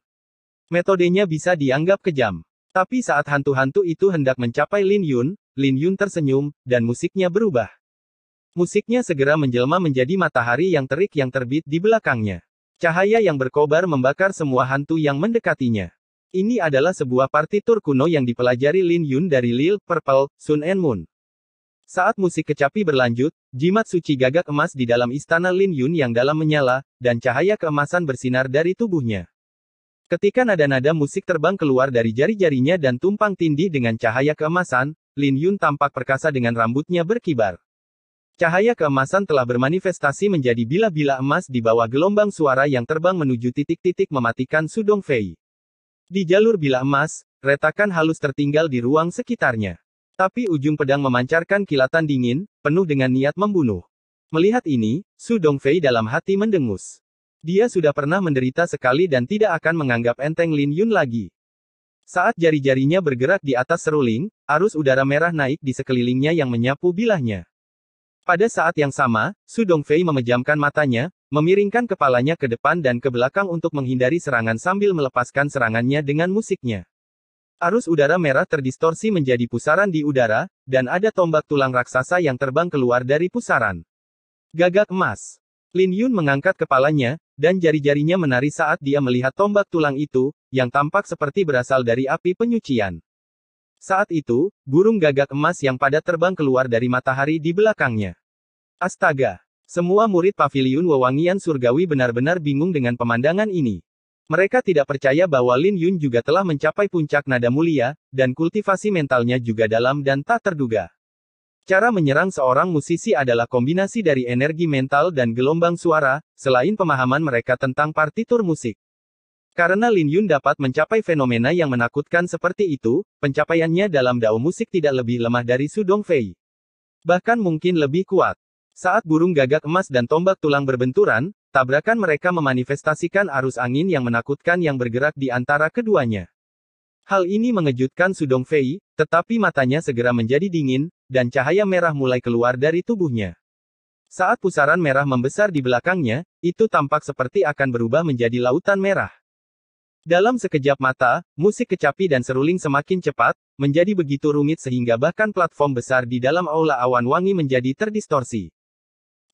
Metodenya bisa dianggap kejam. Tapi saat hantu-hantu itu hendak mencapai Lin Yun tersenyum, dan musiknya berubah. Musiknya segera menjelma menjadi matahari yang terik yang terbit di belakangnya. Cahaya yang berkobar membakar semua hantu yang mendekatinya. Ini adalah sebuah partitur kuno yang dipelajari Lin Yun dari Lil, Purple, Sun and Moon. Saat musik kecapi berlanjut, jimat suci gagak emas di dalam istana Lin Yun yang dalam menyala, dan cahaya keemasan bersinar dari tubuhnya. Ketika nada-nada musik terbang keluar dari jari-jarinya dan tumpang tindih dengan cahaya keemasan, Lin Yun tampak perkasa dengan rambutnya berkibar. Cahaya keemasan telah bermanifestasi menjadi bila-bila emas di bawah gelombang suara yang terbang menuju titik-titik mematikan Su Dongfei. Di jalur bila emas, retakan halus tertinggal di ruang sekitarnya. Tapi ujung pedang memancarkan kilatan dingin, penuh dengan niat membunuh. Melihat ini, Su Dongfei dalam hati mendengus. Dia sudah pernah menderita sekali dan tidak akan menganggap enteng Lin Yun lagi. Saat jari-jarinya bergerak di atas seruling, arus udara merah naik di sekelilingnya yang menyapu bilahnya. Pada saat yang sama, Su Dongfei memejamkan matanya, memiringkan kepalanya ke depan dan ke belakang untuk menghindari serangan sambil melepaskan serangannya dengan musiknya. Arus udara merah terdistorsi menjadi pusaran di udara, dan ada tombak tulang raksasa yang terbang keluar dari pusaran. Gagak emas. Lin Yun mengangkat kepalanya, dan jari-jarinya menari saat dia melihat tombak tulang itu, yang tampak seperti berasal dari api penyucian. Saat itu, burung gagak emas yang padat terbang keluar dari matahari di belakangnya. Astaga! Semua murid paviliun wewangian surgawi benar-benar bingung dengan pemandangan ini. Mereka tidak percaya bahwa Lin Yun juga telah mencapai puncak nada mulia, dan kultivasi mentalnya juga dalam dan tak terduga. Cara menyerang seorang musisi adalah kombinasi dari energi mental dan gelombang suara, selain pemahaman mereka tentang partitur musik. Karena Lin Yun dapat mencapai fenomena yang menakutkan seperti itu, pencapaiannya dalam dao musik tidak lebih lemah dari Su Dongfei. Bahkan mungkin lebih kuat. Saat burung gagak emas dan tombak tulang berbenturan, tabrakan mereka memanifestasikan arus angin yang menakutkan yang bergerak di antara keduanya. Hal ini mengejutkan Su Dongfei, tetapi matanya segera menjadi dingin, dan cahaya merah mulai keluar dari tubuhnya. Saat pusaran merah membesar di belakangnya, itu tampak seperti akan berubah menjadi lautan merah. Dalam sekejap mata, musik kecapi dan seruling semakin cepat, menjadi begitu rumit sehingga bahkan platform besar di dalam aula awan wangi menjadi terdistorsi.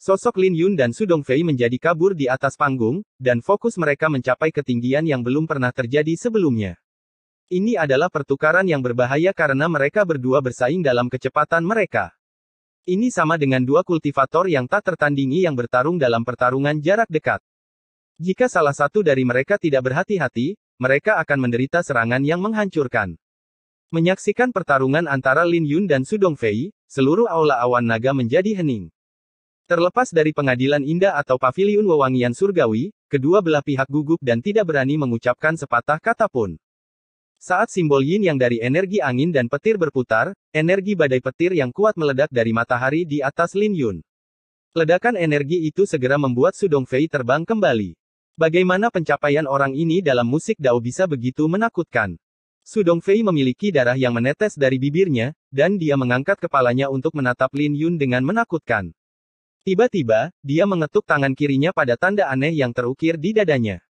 Sosok Lin Yun dan Su Dongfei menjadi kabur di atas panggung, dan fokus mereka mencapai ketinggian yang belum pernah terjadi sebelumnya. Ini adalah pertukaran yang berbahaya karena mereka berdua bersaing dalam kecepatan mereka. Ini sama dengan dua kultivator yang tak tertandingi yang bertarung dalam pertarungan jarak dekat. Jika salah satu dari mereka tidak berhati-hati, mereka akan menderita serangan yang menghancurkan. Menyaksikan pertarungan antara Lin Yun dan Su Dongfei, seluruh aula awan naga menjadi hening. Terlepas dari pengadilan indah atau paviliun wewangian surgawi, kedua belah pihak gugup dan tidak berani mengucapkan sepatah kata pun. Saat simbol yin yang dari energi angin dan petir berputar, energi badai petir yang kuat meledak dari matahari di atas Lin Yun. Ledakan energi itu segera membuat Su Dongfei terbang kembali. Bagaimana pencapaian orang ini dalam musik dao bisa begitu menakutkan? Su Dongfei memiliki darah yang menetes dari bibirnya, dan dia mengangkat kepalanya untuk menatap Lin Yun dengan menakutkan. Tiba-tiba, dia mengetuk tangan kirinya pada tanda aneh yang terukir di dadanya.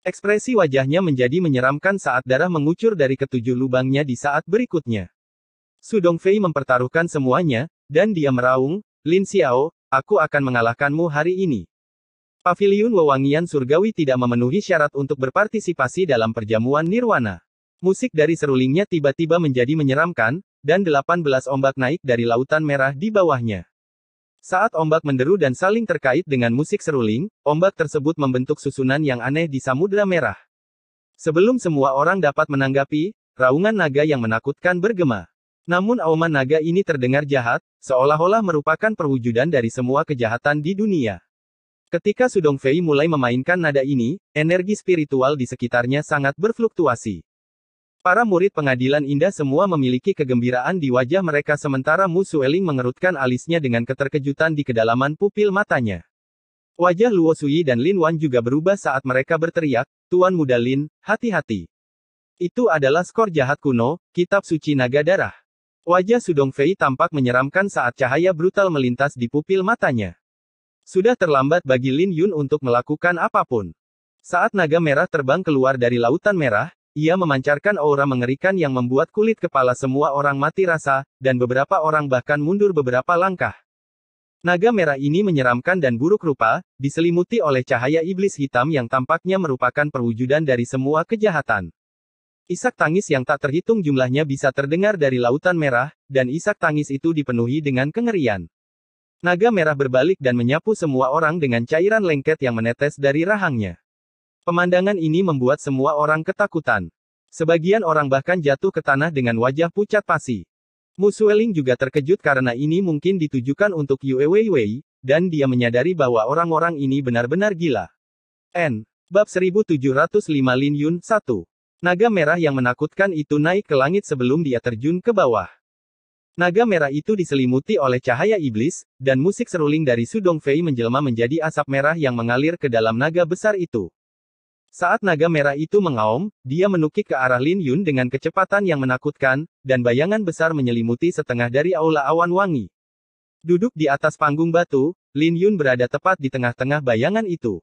Ekspresi wajahnya menjadi menyeramkan saat darah mengucur dari ketujuh lubangnya di saat berikutnya. Su Dongfei mempertaruhkan semuanya, dan dia meraung, "Lin Xiao, aku akan mengalahkanmu hari ini." Paviliun wewangian surgawi tidak memenuhi syarat untuk berpartisipasi dalam perjamuan nirwana. Musik dari serulingnya tiba-tiba menjadi menyeramkan, dan 18 ombak naik dari lautan merah di bawahnya. Saat ombak menderu dan saling terkait dengan musik seruling, ombak tersebut membentuk susunan yang aneh di Samudra Merah. Sebelum semua orang dapat menanggapi, raungan naga yang menakutkan bergema. Namun auman naga ini terdengar jahat, seolah-olah merupakan perwujudan dari semua kejahatan di dunia. Ketika Su Dongfei mulai memainkan nada ini, energi spiritual di sekitarnya sangat berfluktuasi. Para murid pengadilan indah semua memiliki kegembiraan di wajah mereka sementara Mu Sueling mengerutkan alisnya dengan keterkejutan di kedalaman pupil matanya. Wajah Luo Sui dan Lin Wan juga berubah saat mereka berteriak, "Tuan Muda Lin, hati-hati. Itu adalah skor jahat kuno, kitab suci naga darah." Wajah Su Dongfei tampak menyeramkan saat cahaya brutal melintas di pupil matanya. Sudah terlambat bagi Lin Yun untuk melakukan apapun. Saat naga merah terbang keluar dari lautan merah, ia memancarkan aura mengerikan yang membuat kulit kepala semua orang mati rasa, dan beberapa orang bahkan mundur beberapa langkah. Naga merah ini menyeramkan dan buruk rupa, diselimuti oleh cahaya iblis hitam yang tampaknya merupakan perwujudan dari semua kejahatan. Isak tangis yang tak terhitung jumlahnya bisa terdengar dari lautan merah, dan isak tangis itu dipenuhi dengan kengerian. Naga merah berbalik dan menyapu semua orang dengan cairan lengket yang menetes dari rahangnya. Pemandangan ini membuat semua orang ketakutan. Sebagian orang bahkan jatuh ke tanah dengan wajah pucat pasi. Mu Sueling juga terkejut karena ini mungkin ditujukan untuk Yue Weiwei, dan dia menyadari bahwa orang-orang ini benar-benar gila. Bab 1705 Lin Yun 1. Naga merah yang menakutkan itu naik ke langit sebelum dia terjun ke bawah. Naga merah itu diselimuti oleh cahaya iblis, dan musik seruling dari Su Dongfei menjelma menjadi asap merah yang mengalir ke dalam naga besar itu. Saat naga merah itu mengaum, dia menukik ke arah Lin Yun dengan kecepatan yang menakutkan, dan bayangan besar menyelimuti setengah dari aula awan wangi. Duduk di atas panggung batu, Lin Yun berada tepat di tengah-tengah bayangan itu.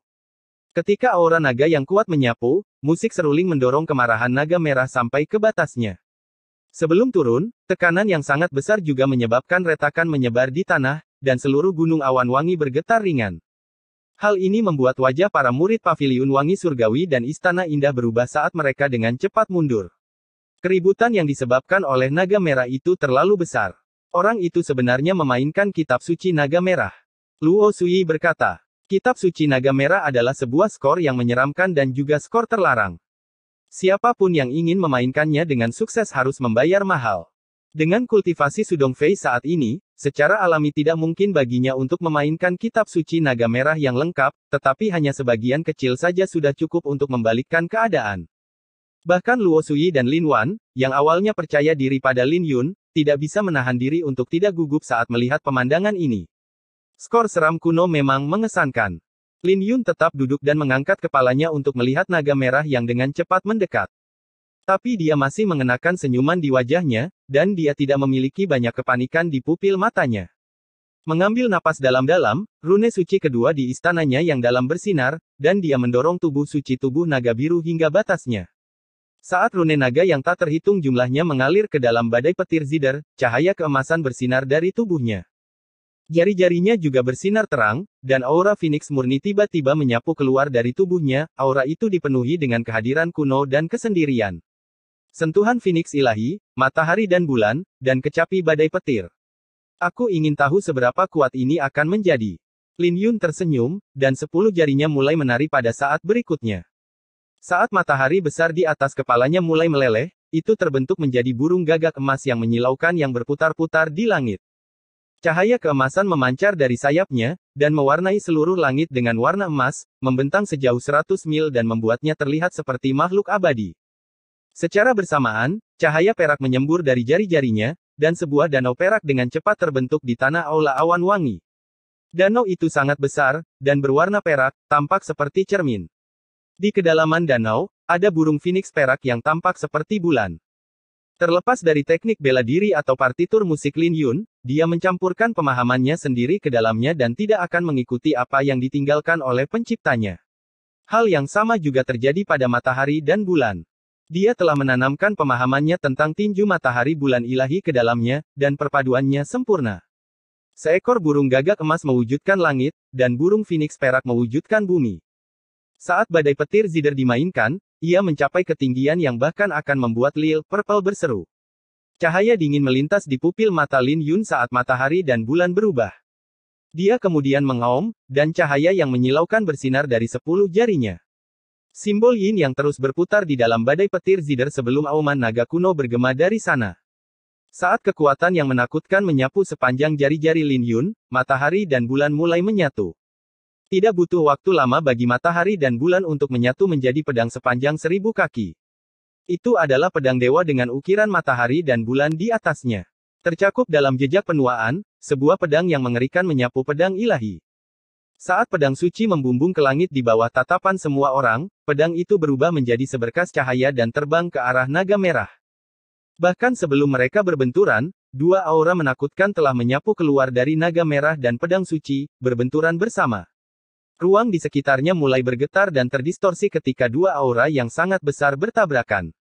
Ketika aura naga yang kuat menyapu, musik seruling mendorong kemarahan naga merah sampai ke batasnya. Sebelum turun, tekanan yang sangat besar juga menyebabkan retakan menyebar di tanah, dan seluruh gunung awan wangi bergetar ringan. Hal ini membuat wajah para murid Paviliun Wangi Surgawi dan Istana Indah berubah saat mereka dengan cepat mundur. Keributan yang disebabkan oleh naga merah itu terlalu besar. Orang itu sebenarnya memainkan kitab suci naga merah. Luo Sui berkata, kitab suci naga merah adalah sebuah skor yang menyeramkan dan juga skor terlarang. Siapapun yang ingin memainkannya dengan sukses harus membayar mahal. Dengan kultivasi Sudong Fei saat ini, secara alami tidak mungkin baginya untuk memainkan kitab suci naga merah yang lengkap, tetapi hanya sebagian kecil saja sudah cukup untuk membalikkan keadaan. Bahkan Luo Sui dan Lin Wan, yang awalnya percaya diri pada Lin Yun, tidak bisa menahan diri untuk tidak gugup saat melihat pemandangan ini. Skor seram kuno memang mengesankan. Lin Yun tetap duduk dan mengangkat kepalanya untuk melihat naga merah yang dengan cepat mendekat. Tapi dia masih mengenakan senyuman di wajahnya, dan dia tidak memiliki banyak kepanikan di pupil matanya. Mengambil napas dalam-dalam, rune suci kedua di istananya yang dalam bersinar, dan dia mendorong tubuh suci tubuh naga biru hingga batasnya. Saat rune naga yang tak terhitung jumlahnya mengalir ke dalam badai petir Zider, cahaya keemasan bersinar dari tubuhnya. Jari-jarinya juga bersinar terang, dan aura Phoenix murni tiba-tiba menyapu keluar dari tubuhnya, aura itu dipenuhi dengan kehadiran kuno dan kesendirian. Sentuhan Phoenix ilahi, matahari dan bulan, dan kecapi badai petir. Aku ingin tahu seberapa kuat ini akan menjadi. Lin Yun tersenyum, dan 10 jarinya mulai menari pada saat berikutnya. Saat matahari besar di atas kepalanya mulai meleleh, itu terbentuk menjadi burung gagak emas yang menyilaukan yang berputar-putar di langit. Cahaya keemasan memancar dari sayapnya, dan mewarnai seluruh langit dengan warna emas, membentang sejauh 100 mil dan membuatnya terlihat seperti makhluk abadi. Secara bersamaan, cahaya perak menyembur dari jari-jarinya, dan sebuah danau perak dengan cepat terbentuk di tanah aula awan wangi. Danau itu sangat besar, dan berwarna perak, tampak seperti cermin. Di kedalaman danau, ada burung Phoenix perak yang tampak seperti bulan. Terlepas dari teknik bela diri atau partitur musik Lin Yun, dia mencampurkan pemahamannya sendiri ke dalamnya dan tidak akan mengikuti apa yang ditinggalkan oleh penciptanya. Hal yang sama juga terjadi pada matahari dan bulan. Dia telah menanamkan pemahamannya tentang tinju matahari bulan ilahi ke dalamnya, dan perpaduannya sempurna. Seekor burung gagak emas mewujudkan langit, dan burung Phoenix perak mewujudkan bumi. Saat badai petir Zider dimainkan, ia mencapai ketinggian yang bahkan akan membuat Lil Purple berseru. Cahaya dingin melintas di pupil mata Lin Yun saat matahari dan bulan berubah. Dia kemudian mengaum, dan cahaya yang menyilaukan bersinar dari 10 jarinya. Simbol Yin yang terus berputar di dalam badai petir Zider sebelum auman naga kuno bergema dari sana. Saat kekuatan yang menakutkan menyapu sepanjang jari-jari Lin Yun, matahari dan bulan mulai menyatu. Tidak butuh waktu lama bagi matahari dan bulan untuk menyatu menjadi pedang sepanjang 1000 kaki. Itu adalah pedang dewa dengan ukiran matahari dan bulan di atasnya. Tercakup dalam jejak penuaan, sebuah pedang yang mengerikan menyapu pedang ilahi. Saat pedang suci membumbung ke langit di bawah tatapan semua orang, pedang itu berubah menjadi seberkas cahaya dan terbang ke arah naga merah. Bahkan sebelum mereka berbenturan, dua aura menakutkan telah menyapu keluar dari naga merah dan pedang suci, berbenturan bersama. Ruang di sekitarnya mulai bergetar dan terdistorsi ketika dua aura yang sangat besar bertabrakan.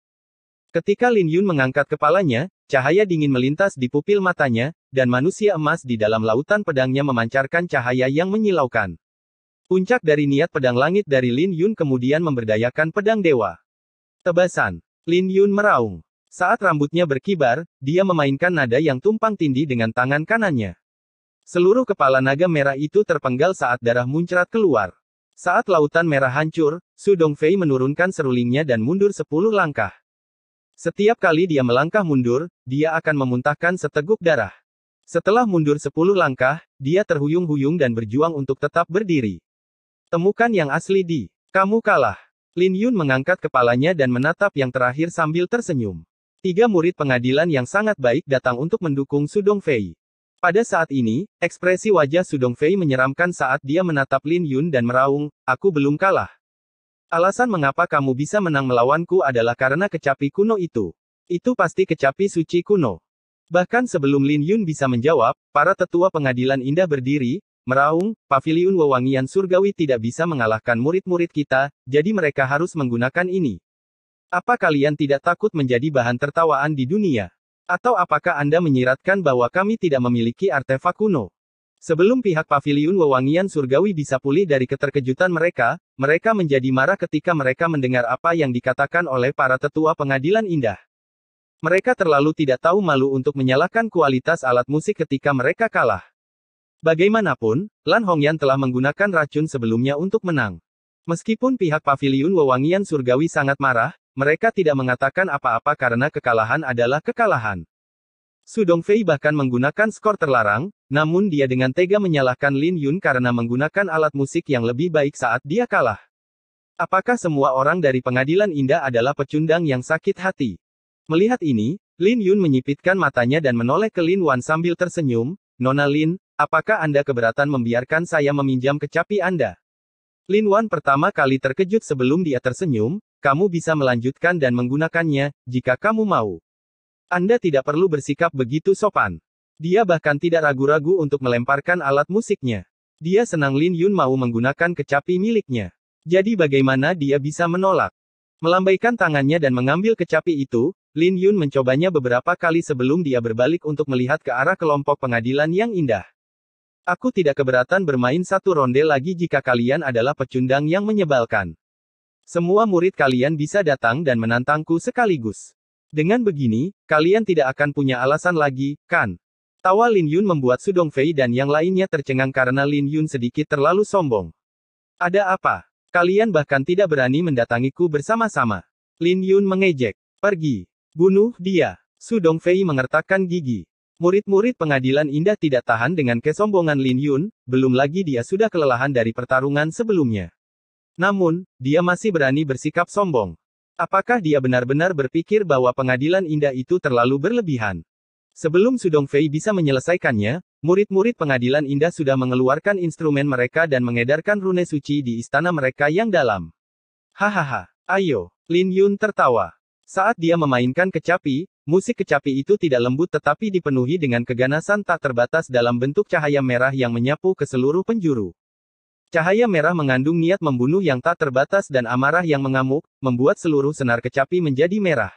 Ketika Lin Yun mengangkat kepalanya, cahaya dingin melintas di pupil matanya, dan manusia emas di dalam lautan pedangnya memancarkan cahaya yang menyilaukan. Puncak dari niat pedang langit dari Lin Yun kemudian memberdayakan pedang dewa. Tebasan. Lin Yun meraung. Saat rambutnya berkibar, dia memainkan nada yang tumpang tindih dengan tangan kanannya. Seluruh kepala naga merah itu terpenggal saat darah muncrat keluar. Saat lautan merah hancur, Su Dongfei menurunkan serulingnya dan mundur 10 langkah. Setiap kali dia melangkah mundur, dia akan memuntahkan seteguk darah. Setelah mundur 10 langkah, dia terhuyung-huyung dan berjuang untuk tetap berdiri. Temukan yang asli di. Kamu kalah. Lin Yun mengangkat kepalanya dan menatap yang terakhir sambil tersenyum. 3 murid pengadilan yang sangat baik datang untuk mendukung Su Dongfei. Pada saat ini, ekspresi wajah Su Dongfei menyeramkan saat dia menatap Lin Yun dan meraung, "Aku belum kalah. Alasan mengapa kamu bisa menang melawanku adalah karena kecapi kuno itu. Itu pasti kecapi suci kuno." Bahkan sebelum Lin Yun bisa menjawab, para tetua pengadilan indah berdiri, meraung, "Paviliun Wewangian Surgawi tidak bisa mengalahkan murid-murid kita, jadi mereka harus menggunakan ini. Apa kalian tidak takut menjadi bahan tertawaan di dunia? Atau apakah Anda menyiratkan bahwa kami tidak memiliki artefak kuno?" Sebelum pihak paviliun wewangian surgawi bisa pulih dari keterkejutan mereka, mereka menjadi marah ketika mereka mendengar apa yang dikatakan oleh para tetua pengadilan indah. Mereka terlalu tidak tahu malu untuk menyalahkan kualitas alat musik ketika mereka kalah. Bagaimanapun, Lan Hongyan telah menggunakan racun sebelumnya untuk menang. Meskipun pihak paviliun wewangian surgawi sangat marah, mereka tidak mengatakan apa-apa karena kekalahan adalah kekalahan. Su Dongfei bahkan menggunakan skor terlarang, namun dia dengan tega menyalahkan Lin Yun karena menggunakan alat musik yang lebih baik saat dia kalah. Apakah semua orang dari pengadilan indah adalah pecundang yang sakit hati? Melihat ini, Lin Yun menyipitkan matanya dan menoleh ke Lin Wan sambil tersenyum, "Nona Lin, apakah Anda keberatan membiarkan saya meminjam kecapi Anda?" Lin Wan pertama kali terkejut sebelum dia tersenyum, "Kamu bisa melanjutkan dan menggunakannya, jika kamu mau. Anda tidak perlu bersikap begitu sopan." Dia bahkan tidak ragu-ragu untuk melemparkan alat musiknya. Dia senang Lin Yun mau menggunakan kecapi miliknya. Jadi bagaimana dia bisa menolak? Melambaikan tangannya dan mengambil kecapi itu, Lin Yun mencobanya beberapa kali sebelum dia berbalik untuk melihat ke arah kelompok pengadilan yang indah. "Aku tidak keberatan bermain satu ronde lagi jika kalian adalah pecundang yang menyebalkan. Semua murid kalian bisa datang dan menantangku sekaligus. Dengan begini, kalian tidak akan punya alasan lagi, kan?" Tawa Lin Yun membuat Su Dongfei dan yang lainnya tercengang karena Lin Yun sedikit terlalu sombong. "Ada apa? Kalian bahkan tidak berani mendatangiku bersama-sama." Lin Yun mengejek. "Pergi. Bunuh dia." Su Dongfei mengertakkan gigi. Murid-murid pengadilan indah tidak tahan dengan kesombongan Lin Yun, belum lagi dia sudah kelelahan dari pertarungan sebelumnya. Namun, dia masih berani bersikap sombong. Apakah dia benar-benar berpikir bahwa pengadilan indah itu terlalu berlebihan? Sebelum Su Dongfei bisa menyelesaikannya, murid-murid pengadilan indah sudah mengeluarkan instrumen mereka dan mengedarkan rune suci di istana mereka yang dalam. "Hahaha, ayo." Lin Yun tertawa. Saat dia memainkan kecapi, musik kecapi itu tidak lembut tetapi dipenuhi dengan keganasan tak terbatas dalam bentuk cahaya merah yang menyapu ke seluruh penjuru. Cahaya merah mengandung niat membunuh yang tak terbatas dan amarah yang mengamuk, membuat seluruh senar kecapi menjadi merah.